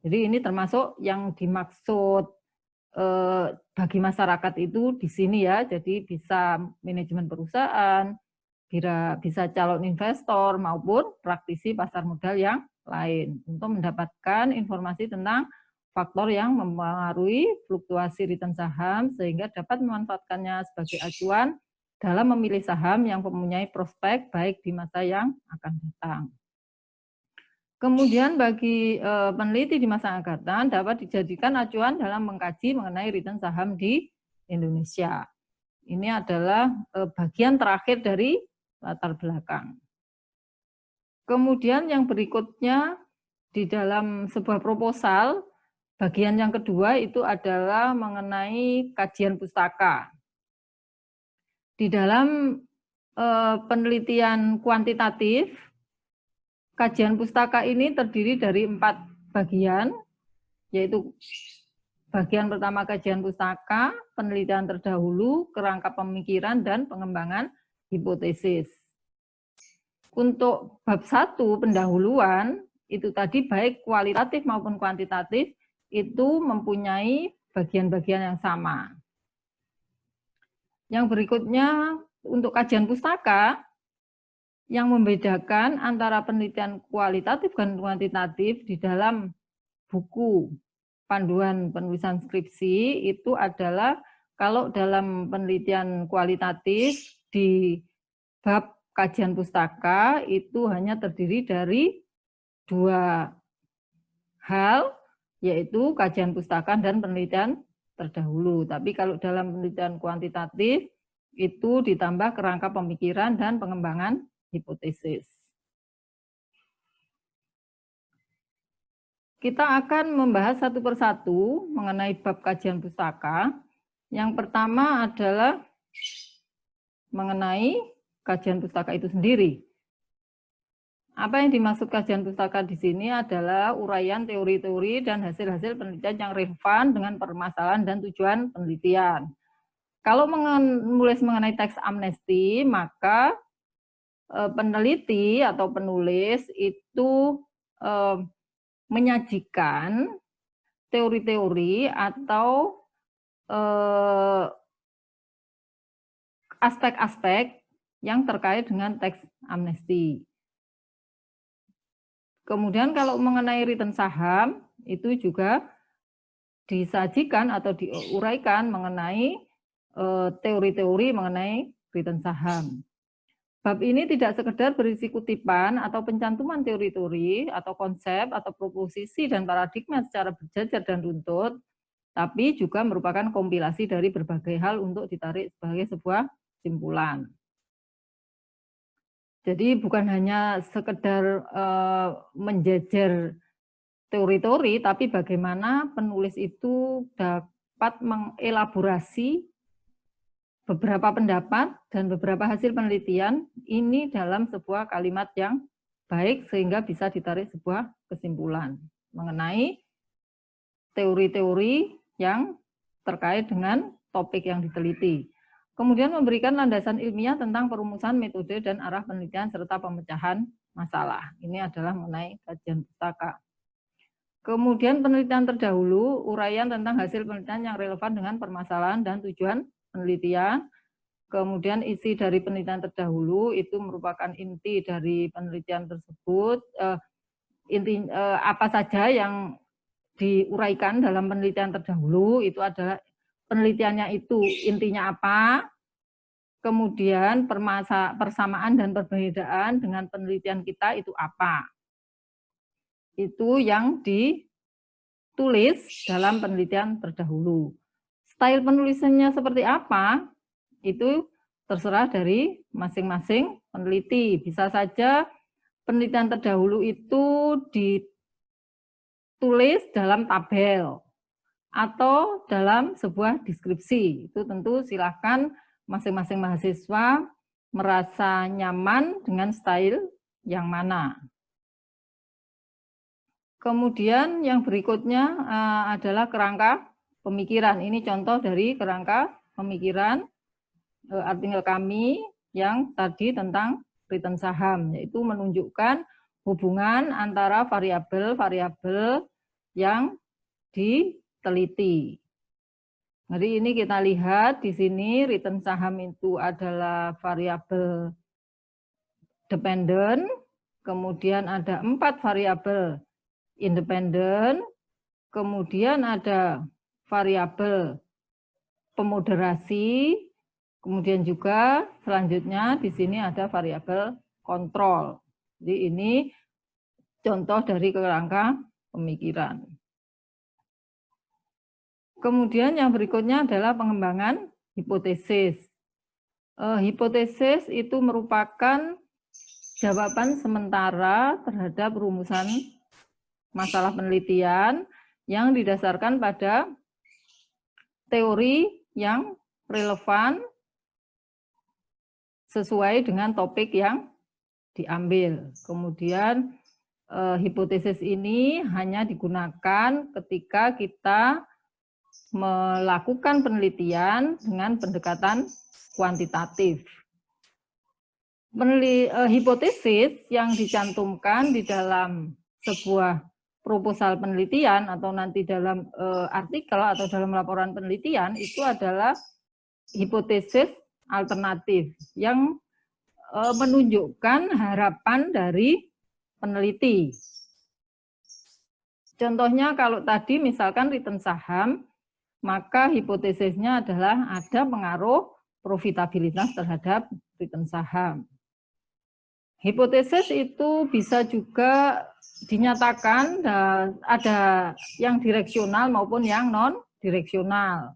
Jadi ini termasuk yang dimaksud bagi masyarakat itu di sini ya, jadi bisa manajemen perusahaan, bisa calon investor maupun praktisi pasar modal yang lain untuk mendapatkan informasi tentang faktor yang mempengaruhi fluktuasi return saham sehingga dapat memanfaatkannya sebagai acuan dalam memilih saham yang mempunyai prospek baik di masa yang akan datang. Kemudian bagi peneliti di masa yang akan datang dapat dijadikan acuan dalam mengkaji mengenai return saham di Indonesia. Ini adalah bagian terakhir dari latar belakang. Kemudian yang berikutnya di dalam sebuah proposal, bagian yang kedua itu adalah mengenai kajian pustaka. Di dalam penelitian kuantitatif, kajian pustaka ini terdiri dari 4 bagian, yaitu bagian pertama kajian pustaka, penelitian terdahulu, kerangka pemikiran, dan pengembangan hipotesis. Untuk bab 1 pendahuluan, itu tadi baik kualitatif maupun kuantitatif, itu mempunyai bagian-bagian yang sama. Yang berikutnya, untuk kajian pustaka, yang membedakan antara penelitian kualitatif dan kuantitatif di dalam buku panduan penulisan skripsi itu adalah kalau dalam penelitian kualitatif di bab kajian pustaka itu hanya terdiri dari 2 hal, yaitu kajian pustaka dan penelitian terdahulu. Tapi kalau dalam penelitian kuantitatif itu ditambah kerangka pemikiran dan pengembangan hipotesis. Kita akan membahas satu persatu mengenai bab kajian pustaka. Yang pertama adalah mengenai kajian pustaka itu sendiri. Apa yang dimaksud kajian pustaka di sini adalah uraian teori-teori dan hasil-hasil penelitian yang relevan dengan permasalahan dan tujuan penelitian. Kalau menulis mengenai teks amnesti, maka peneliti atau penulis itu menyajikan teori-teori atau aspek-aspek yang terkait dengan teks amnesti. Kemudian kalau mengenai return saham, itu juga disajikan atau diuraikan mengenai teori-teori mengenai return saham. Bab ini tidak sekedar berisi kutipan atau pencantuman teori-teori atau konsep atau proposisi dan paradigma secara berjajar dan runtut, tapi juga merupakan kompilasi dari berbagai hal untuk ditarik sebagai sebuah kesimpulan. Jadi bukan hanya sekedar menjejer teori-teori, tapi bagaimana penulis itu dapat mengelaborasi beberapa pendapat dan beberapa hasil penelitian ini dalam sebuah kalimat yang baik sehingga bisa ditarik sebuah kesimpulan mengenai teori-teori yang terkait dengan topik yang diteliti. Kemudian memberikan landasan ilmiah tentang perumusan metode dan arah penelitian serta pemecahan masalah. Ini adalah mengenai kajian pustaka. Kemudian penelitian terdahulu, uraian tentang hasil penelitian yang relevan dengan permasalahan dan tujuan penelitian. Kemudian isi dari penelitian terdahulu itu merupakan inti dari penelitian tersebut. Apa saja yang diuraikan dalam penelitian terdahulu itu adalah penelitiannya itu intinya apa, kemudian persamaan dan perbedaan dengan penelitian kita itu apa. Itu yang ditulis dalam penelitian terdahulu. Style penulisannya seperti apa, itu terserah dari masing-masing peneliti. Bisa saja penelitian terdahulu itu ditulis dalam tabel atau dalam sebuah deskripsi. Itu tentu silakan masing-masing mahasiswa merasa nyaman dengan style yang mana. Kemudian yang berikutnya adalah kerangka pemikiran. Ini contoh dari kerangka pemikiran artikel kami yang tadi tentang return saham, yaitu menunjukkan hubungan antara variabel-variabel yang diteliti. Jadi ini kita lihat di sini return saham itu adalah variabel dependent, kemudian ada 4 variabel independen, kemudian ada variabel pemoderasi, kemudian juga selanjutnya di sini ada variabel kontrol. Jadi ini contoh dari kerangka pemikiran. Kemudian yang berikutnya adalah pengembangan hipotesis. Hipotesis itu merupakan jawaban sementara terhadap rumusan masalah penelitian yang didasarkan pada teori yang relevan sesuai dengan topik yang diambil. Kemudian hipotesis ini hanya digunakan ketika kita melakukan penelitian dengan pendekatan kuantitatif. Hipotesis yang dicantumkan di dalam sebuah proposal penelitian atau nanti dalam artikel atau dalam laporan penelitian itu adalah hipotesis alternatif yang menunjukkan harapan dari peneliti. Contohnya kalau tadi misalkan return saham, maka hipotesisnya adalah ada pengaruh profitabilitas terhadap return saham. Hipotesis itu bisa juga dinyatakan ada yang direksional maupun yang non-direksional.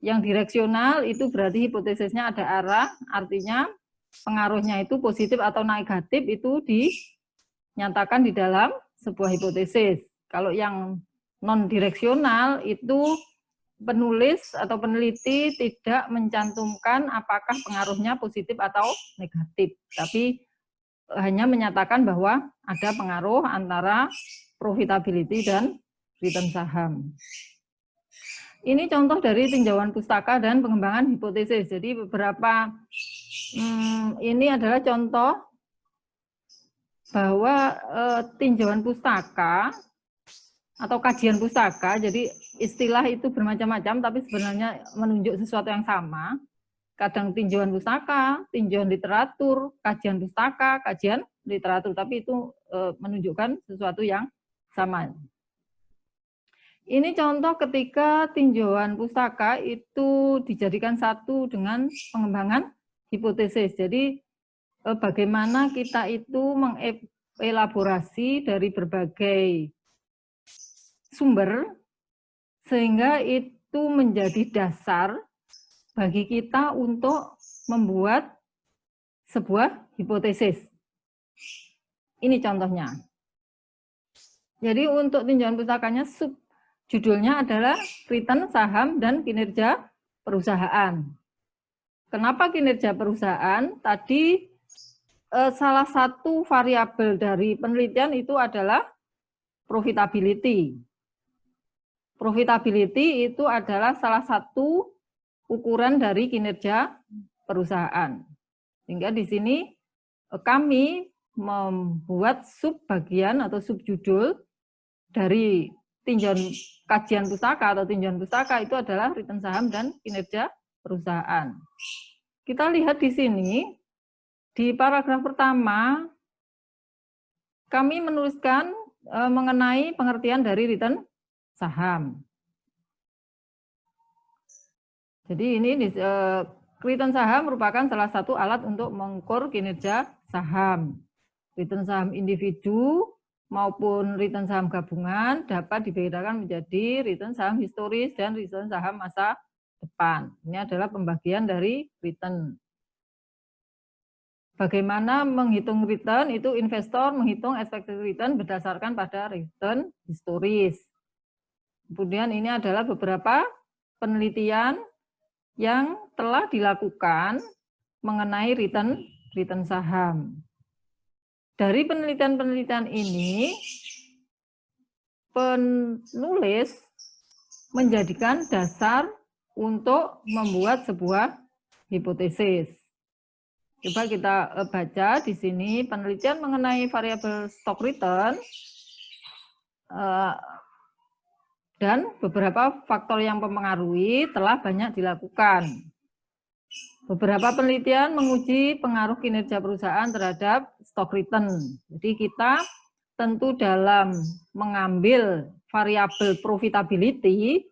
Yang direksional itu berarti hipotesisnya ada arah, artinya pengaruhnya itu positif atau negatif itu dinyatakan di dalam sebuah hipotesis. Kalau yang non-direksional itu penulis atau peneliti tidak mencantumkan apakah pengaruhnya positif atau negatif, tapi hanya menyatakan bahwa ada pengaruh antara profitability dan return saham. Ini contoh dari tinjauan pustaka dan pengembangan hipotesis. Jadi beberapa ini adalah contoh bahwa tinjauan pustaka atau kajian pustaka, jadi istilah itu bermacam-macam tapi sebenarnya menunjuk sesuatu yang sama. Kadang tinjauan pustaka, tinjauan literatur, kajian pustaka, kajian literatur, tapi itu menunjukkan sesuatu yang sama. Ini contoh ketika tinjauan pustaka itu dijadikan satu dengan pengembangan hipotesis. Jadi bagaimana kita itu mengelaborasi dari berbagai sumber sehingga itu menjadi dasar bagi kita untuk membuat sebuah hipotesis. Ini contohnya. Jadi untuk tinjauan pustakanya judulnya adalah return saham dan kinerja perusahaan. Kenapa kinerja perusahaan? Tadi salah satu variabel dari penelitian itu adalah profitability. Profitability itu adalah salah satu ukuran dari kinerja perusahaan. Sehingga di sini kami membuat subbagian atau subjudul dari tinjauan kajian pustaka atau tinjauan pustaka itu adalah return saham dan kinerja perusahaan. Kita lihat di sini, di paragraf pertama, kami menuliskan mengenai pengertian dari return saham. Jadi ini return saham merupakan salah satu alat untuk mengukur kinerja saham. Return saham individu maupun return saham gabungan dapat dibedakan menjadi return saham historis dan return saham masa depan. Ini adalah pembagian dari return. Bagaimana menghitung return? Itu investor menghitung expected return berdasarkan pada return historis. Kemudian ini adalah beberapa penelitian yang telah dilakukan mengenai return saham. Dari penelitian-penelitian ini, penulis menjadikan dasar untuk membuat sebuah hipotesis. Coba kita baca di sini penelitian mengenai variabel stock return dan beberapa faktor yang mempengaruhi telah banyak dilakukan. Beberapa penelitian menguji pengaruh kinerja perusahaan terhadap stock return. Jadi kita tentu dalam mengambil variabel profitability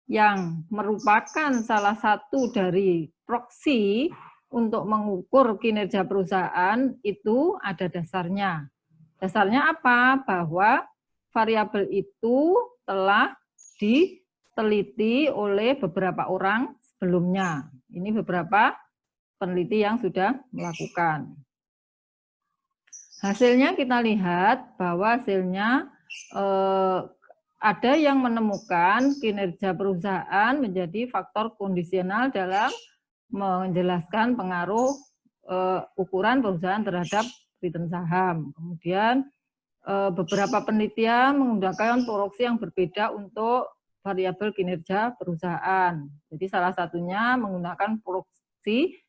yang merupakan salah satu dari proksi untuk mengukur kinerja perusahaan itu ada dasarnya. Dasarnya apa? Bahwa variabel itu telah diteliti oleh beberapa orang sebelumnya. Ini beberapa peneliti yang sudah melakukan. Hasilnya kita lihat bahwa hasilnya ada yang menemukan kinerja perusahaan menjadi faktor kondisional dalam menjelaskan pengaruh ukuran perusahaan terhadap return saham. Kemudian beberapa penelitian menggunakan proksi yang berbeda untuk variabel kinerja perusahaan. Jadi salah satunya menggunakan proksi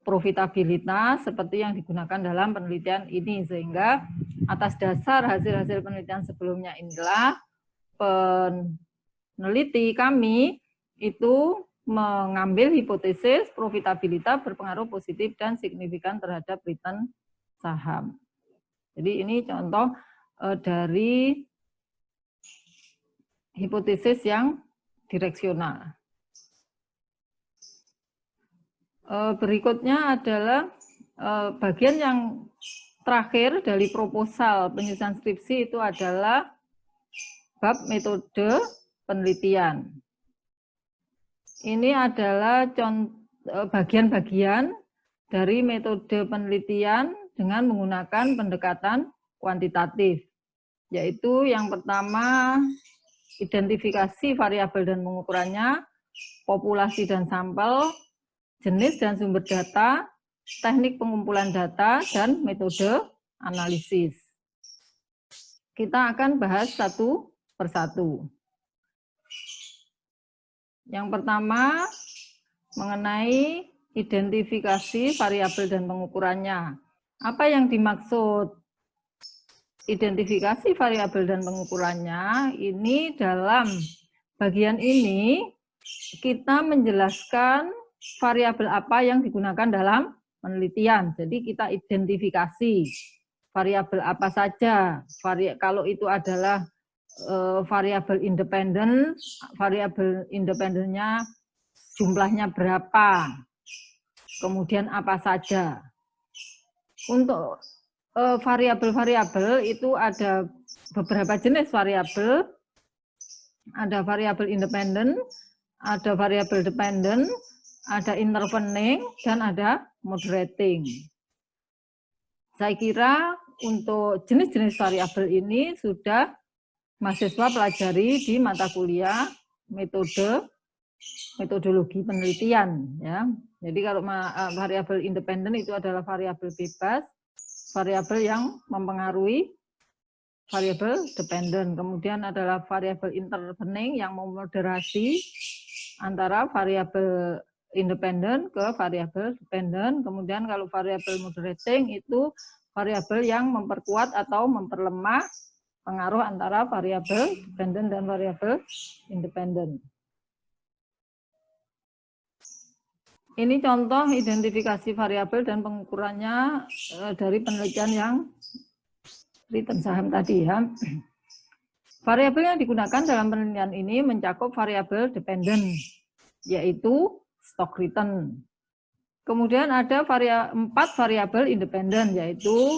profitabilitas seperti yang digunakan dalam penelitian ini, sehingga atas dasar hasil-hasil penelitian sebelumnya inilah peneliti kami itu mengambil hipotesis profitabilitas berpengaruh positif dan signifikan terhadap return saham. Jadi ini contoh dari hipotesis yang direksional. Berikutnya adalah bagian yang terakhir dari proposal penyusunan skripsi itu adalah bab metode penelitian. Ini adalah bagian-bagian dari metode penelitian dengan menggunakan pendekatan kuantitatif, yaitu yang pertama identifikasi variabel dan pengukurannya, populasi dan sampel, jenis dan sumber data, teknik pengumpulan data, dan metode analisis. Kita akan bahas satu persatu. Yang pertama, mengenai identifikasi variabel dan pengukurannya. Apa yang dimaksud identifikasi variabel dan pengukurannya? Ini dalam bagian ini kita menjelaskan variabel apa yang digunakan dalam penelitian. Jadi kita identifikasi variabel apa saja. Kalau itu adalah variabel independen, variabel independennya jumlahnya berapa, kemudian apa saja. Untuk variabel-variabel itu ada beberapa jenis variabel. Ada variabel independen, ada variabel dependen, ada intervening, dan ada moderating. Saya kira untuk jenis-jenis variabel ini sudah mahasiswa pelajari di mata kuliah metodologi penelitian. Ya. Jadi kalau variabel independen itu adalah variabel bebas, variabel yang mempengaruhi variabel dependen. Kemudian adalah variabel intervening yang memoderasi antara variabel independen ke variabel dependen. Kemudian kalau variabel moderating itu variabel yang memperkuat atau memperlemah pengaruh antara variabel dependen dan variabel independen. Ini contoh identifikasi variabel dan pengukurannya dari penelitian yang return saham tadi ya. Variabel yang digunakan dalam penelitian ini mencakup variabel dependen, yaitu stock return. Kemudian ada 4 variabel independen, yaitu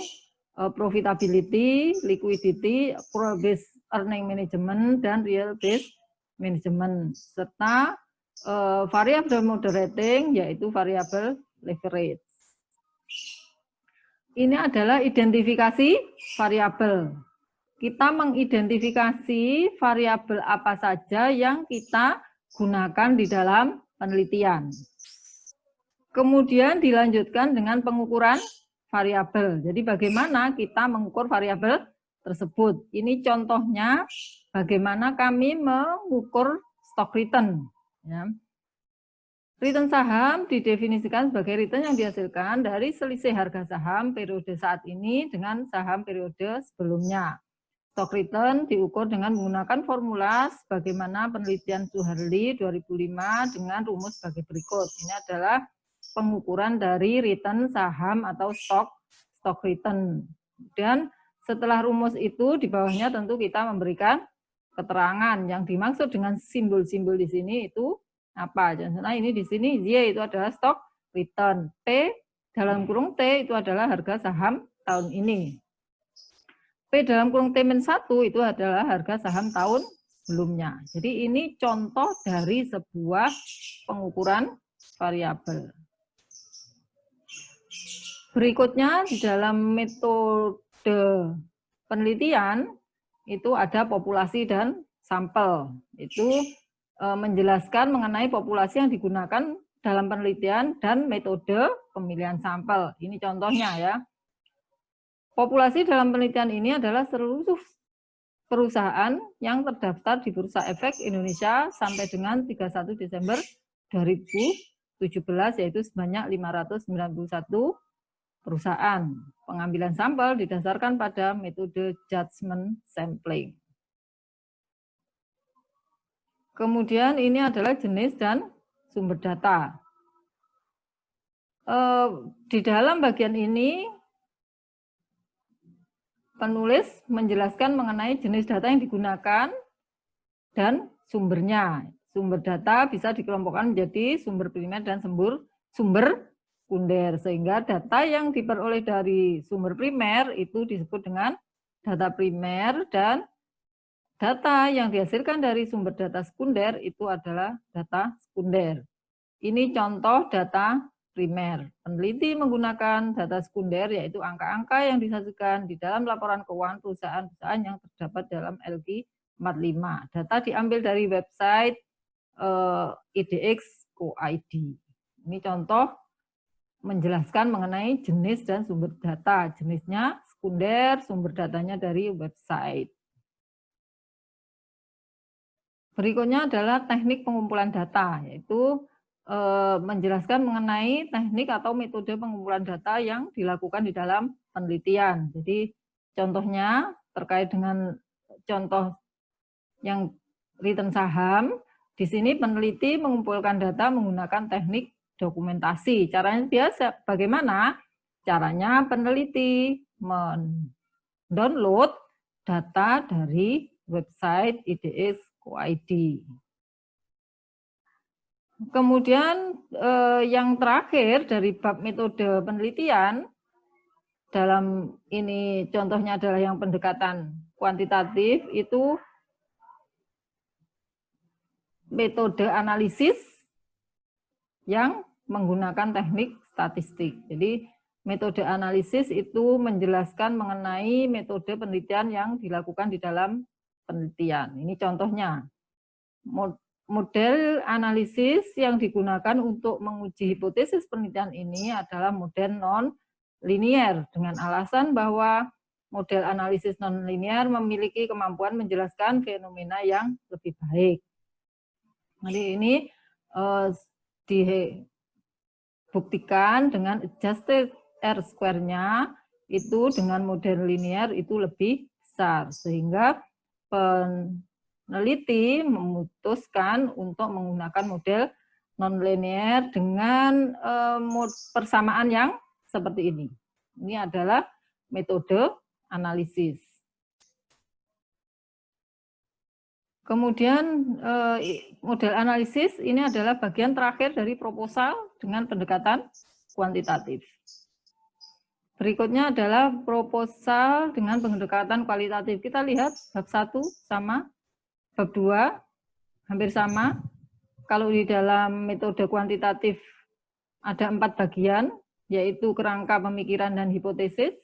profitability, liquidity, accrual based earning management, dan real based management. Serta variabel moderating, yaitu variabel leverage. Ini adalah identifikasi variabel. Kita mengidentifikasi variabel apa saja yang kita gunakan di dalam penelitian. Kemudian dilanjutkan dengan pengukuran variabel. Jadi bagaimana kita mengukur variabel tersebut. Ini contohnya bagaimana kami mengukur stock return. Ya. Return saham didefinisikan sebagai return yang dihasilkan dari selisih harga saham periode saat ini dengan saham periode sebelumnya. Stock return diukur dengan menggunakan formula sebagaimana penelitian Suharli 2005 dengan rumus sebagai berikut. Ini adalah pengukuran dari return saham atau stock return. Dan setelah rumus itu di bawahnya tentu kita memberikan keterangan yang dimaksud dengan simbol-simbol di sini itu apa. Contohnya ini di sini Y itu adalah stock return, T dalam kurung T itu adalah harga saham tahun ini. P dalam kurung T-1 itu adalah harga saham tahun sebelumnya. Jadi ini contoh dari sebuah pengukuran variabel. Berikutnya di dalam metode penelitian itu ada populasi dan sampel. Itu menjelaskan mengenai populasi yang digunakan dalam penelitian dan metode pemilihan sampel. Ini contohnya ya. Populasi dalam penelitian ini adalah seluruh perusahaan yang terdaftar di Bursa Efek Indonesia sampai dengan 31 Desember 2017, yaitu sebanyak 591 perusahaan. Pengambilan sampel didasarkan pada metode judgment sampling. Kemudian ini adalah jenis dan sumber data. Di dalam bagian ini penulis menjelaskan mengenai jenis data yang digunakan dan sumbernya. Sumber data bisa dikelompokkan menjadi sumber primer dan sumber sekunder. Sehingga data yang diperoleh dari sumber primer itu disebut dengan data primer, dan data yang dihasilkan dari sumber data sekunder itu adalah data sekunder. Ini contoh data primer. Peneliti menggunakan data sekunder, yaitu angka-angka yang disajikan di dalam laporan keuangan perusahaan-perusahaan yang terdapat dalam LQ 45. Data diambil dari website IDX.co.id. Ini contoh menjelaskan mengenai jenis dan sumber data. Jenisnya sekunder, sumber datanya dari website. Berikutnya adalah teknik pengumpulan data, yaitu menjelaskan mengenai teknik atau metode pengumpulan data yang dilakukan di dalam penelitian. Jadi contohnya terkait dengan contoh yang return saham, di sini peneliti mengumpulkan data menggunakan teknik dokumentasi. Caranya biasa, bagaimana? Caranya peneliti mendownload data dari website IDX.co.id. Kemudian yang terakhir dari bab metode penelitian, dalam ini contohnya adalah yang pendekatan kuantitatif, itu metode analisis yang menggunakan teknik statistik. Jadi metode analisis itu menjelaskan mengenai metode penelitian yang dilakukan di dalam penelitian. Ini contohnya. Model analisis yang digunakan untuk menguji hipotesis penelitian ini adalah model non-linear, dengan alasan bahwa model analisis non-linear memiliki kemampuan menjelaskan fenomena yang lebih baik. Jadi ini dibuktikan dengan adjusted R-square-nya itu dengan model linear itu lebih besar, sehingga peneliti memutuskan untuk menggunakan model non-linear dengan persamaan yang seperti ini. Ini adalah metode analisis. Kemudian model analisis ini adalah bagian terakhir dari proposal dengan pendekatan kuantitatif. Berikutnya adalah proposal dengan pendekatan kualitatif. Kita lihat bab 1 sama bab 2 hampir sama. Kalau di dalam metode kuantitatif ada 4 bagian, yaitu kerangka pemikiran dan hipotesis.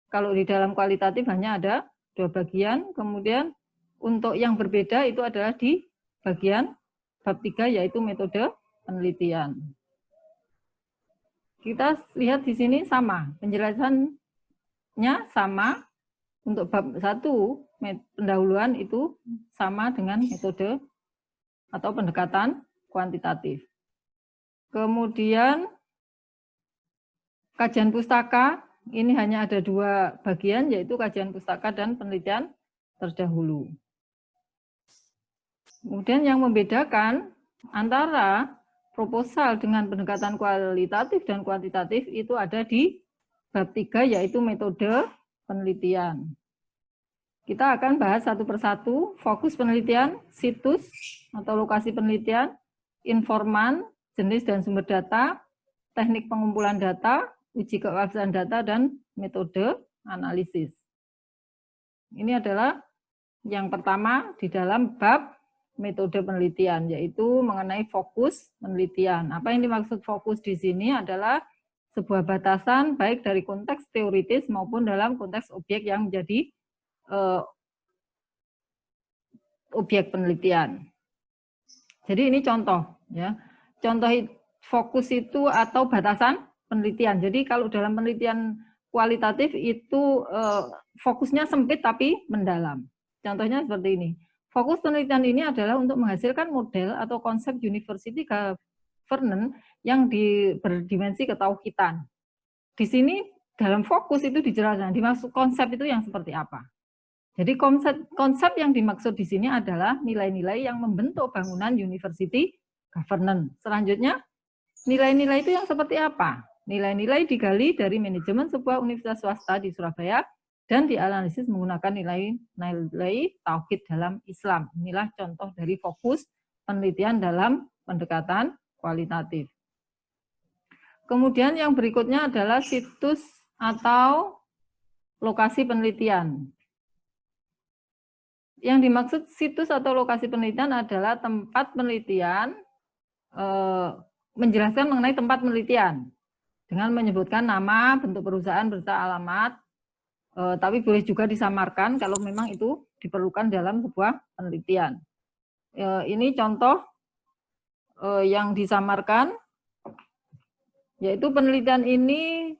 Kalau di dalam kualitatif hanya ada 2 bagian. Kemudian untuk yang berbeda itu adalah di bagian bab 3, yaitu metode penelitian. Kita lihat di sini sama, penjelasannya sama. Untuk bab 1, pendahuluan itu sama dengan metode atau pendekatan kuantitatif. Kemudian kajian pustaka, ini hanya ada 2 bagian, yaitu kajian pustaka dan penelitian terdahulu. Kemudian yang membedakan antara proposal dengan pendekatan kualitatif dan kuantitatif itu ada di bab 3, yaitu metode penelitian. Kita akan bahas satu persatu, fokus penelitian, situs atau lokasi penelitian, informan, jenis dan sumber data, teknik pengumpulan data, uji kewawasan data, dan metode analisis. Ini adalah yang pertama di dalam bab metode penelitian, yaitu mengenai fokus penelitian. Apa yang dimaksud fokus di sini adalah sebuah batasan baik dari konteks teoritis maupun dalam konteks objek yang menjadi objek penelitian. Jadi ini contoh, ya. Contoh fokus itu atau batasan penelitian. Jadi kalau dalam penelitian kualitatif itu fokusnya sempit tapi mendalam. Contohnya seperti ini. Fokus penelitian ini adalah untuk menghasilkan model atau konsep university governance yang berdimensi ketauhidan. Di sini dalam fokus itu dijelaskan, dimaksud konsep itu yang seperti apa. Jadi konsep yang dimaksud di sini adalah nilai-nilai yang membentuk bangunan university governance. Selanjutnya, nilai-nilai itu yang seperti apa? Nilai-nilai digali dari manajemen sebuah universitas swasta di Surabaya dan dianalisis menggunakan nilai-nilai tauhid dalam Islam. Inilah contoh dari fokus penelitian dalam pendekatan kualitatif. Kemudian yang berikutnya adalah situs atau lokasi penelitian. Yang dimaksud situs atau lokasi penelitian adalah tempat penelitian, menjelaskan mengenai tempat penelitian dengan menyebutkan nama, bentuk perusahaan, berita alamat, tapi boleh juga disamarkan kalau memang itu diperlukan dalam sebuah penelitian. Ini contoh yang disamarkan, yaitu penelitian ini,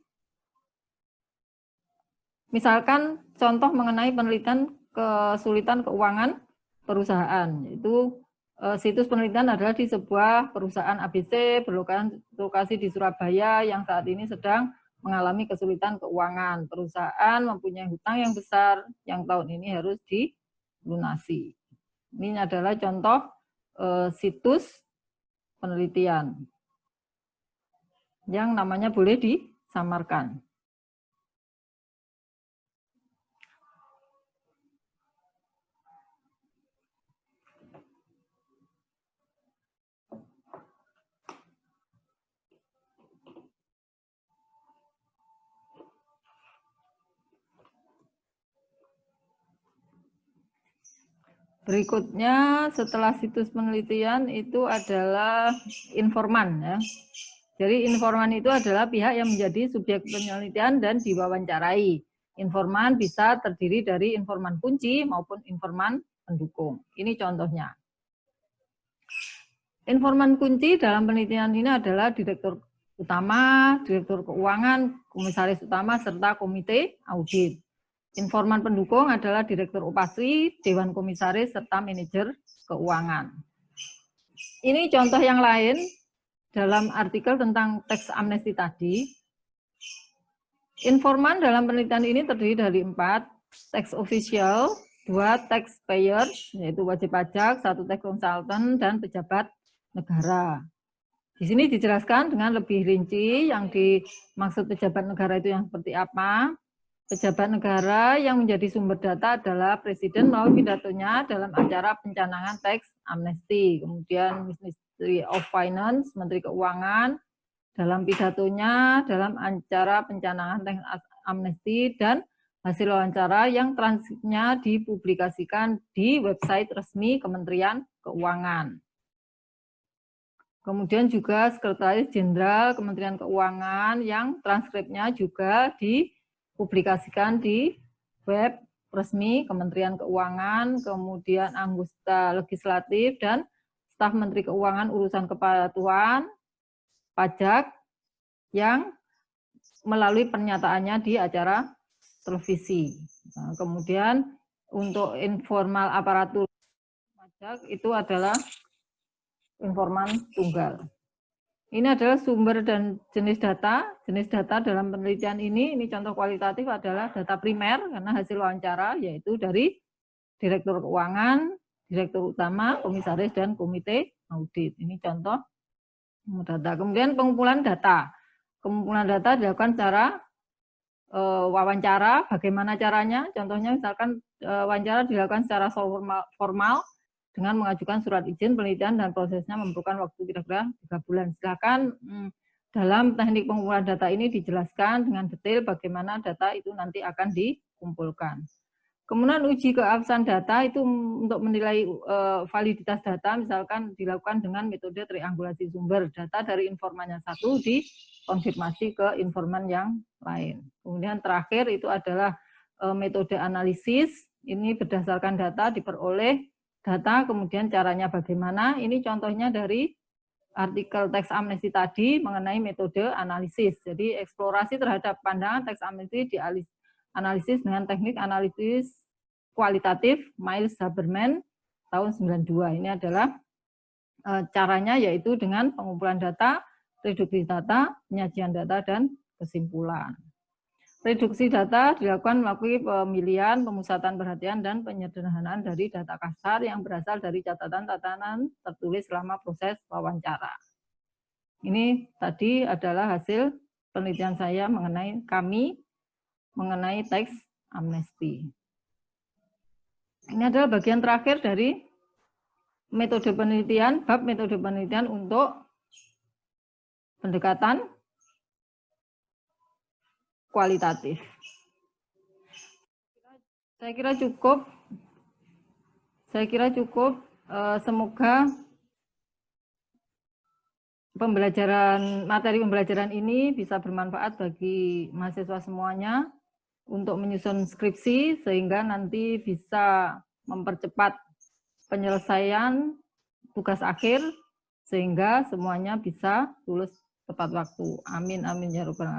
misalkan contoh mengenai penelitian kesulitan keuangan perusahaan, yaitu situs penelitian adalah di sebuah perusahaan ABC berlokasi di Surabaya yang saat ini sedang mengalami kesulitan keuangan. Perusahaan mempunyai hutang yang besar yang tahun ini harus dilunasi. Ini adalah contoh situs penelitian yang namanya boleh disamarkan. Berikutnya setelah situs penelitian itu adalah informan ya. Jadi informan itu adalah pihak yang menjadi subjek penelitian dan diwawancarai. Informan bisa terdiri dari informan kunci maupun informan pendukung. Ini contohnya. Informan kunci dalam penelitian ini adalah direktur utama, direktur keuangan, komisaris utama, serta komite audit. Informan pendukung adalah direktur operasi, dewan komisaris, serta manajer keuangan. Ini contoh yang lain dalam artikel tentang teks amnesti tadi. Informan dalam penelitian ini terdiri dari 4, tax official, 2 tax payers, yaitu wajib pajak, 1 tax consultant, dan pejabat negara. Di sini dijelaskan dengan lebih rinci yang dimaksud pejabat negara itu yang seperti apa. Pejabat negara yang menjadi sumber data adalah Presiden melalui pidatonya dalam acara pencanangan teks amnesti. Kemudian Ministry of Finance, Menteri Keuangan, dalam pidatonya dalam acara pencanangan teks amnesti, dan hasil wawancara yang transkripnya dipublikasikan di website resmi Kementerian Keuangan. Kemudian juga Sekretaris Jenderal Kementerian Keuangan yang transkripnya juga dipublikasikan di web resmi Kementerian Keuangan, kemudian anggota legislatif dan staf Menteri Keuangan urusan kepatuhan pajak yang melalui pernyataannya di acara televisi. Nah, kemudian untuk informal aparatur pajak itu adalah informan tunggal. Ini adalah sumber dan jenis data. Jenis data dalam penelitian ini contoh kualitatif adalah data primer karena hasil wawancara yaitu dari direktur keuangan, direktur utama, komisaris, dan komite audit. Ini contoh data. Kemudian pengumpulan data. Pengumpulan data dilakukan secara wawancara. Bagaimana caranya? Contohnya misalkan wawancara dilakukan secara formal dengan mengajukan surat izin penelitian dan prosesnya memerlukan waktu kira-kira 3 bulan. Silakan dalam teknik pengumpulan data ini dijelaskan dengan detail bagaimana data itu nanti akan dikumpulkan. Kemudian uji keabsahan data itu untuk menilai validitas data misalkan dilakukan dengan metode triangulasi sumber. Data dari informannya satu dikonfirmasi ke informan yang lain. Kemudian terakhir itu adalah metode analisis. Ini berdasarkan data diperoleh data, kemudian caranya bagaimana. Ini contohnya dari artikel teks amnesti tadi mengenai metode analisis. Jadi eksplorasi terhadap pandangan teks amnesti dianalisis dengan teknik analisis kualitatif Miles Haberman tahun 92. Ini adalah caranya yaitu dengan pengumpulan data, reduksi data, penyajian data, dan kesimpulan. Reduksi data dilakukan melalui pemilihan, pemusatan perhatian, dan penyederhanaan dari data kasar yang berasal dari catatan-catatan tertulis selama proses wawancara. Ini tadi adalah hasil penelitian saya mengenai teks amnesti. Ini adalah bagian terakhir dari metode penelitian, bab metode penelitian untuk pendekatan kualitatif. Saya kira cukup. Semoga materi pembelajaran ini bisa bermanfaat bagi mahasiswa semuanya untuk menyusun skripsi sehingga nanti bisa mempercepat penyelesaian tugas akhir sehingga semuanya bisa lulus tepat waktu. Amin, amin ya rabbal alamin.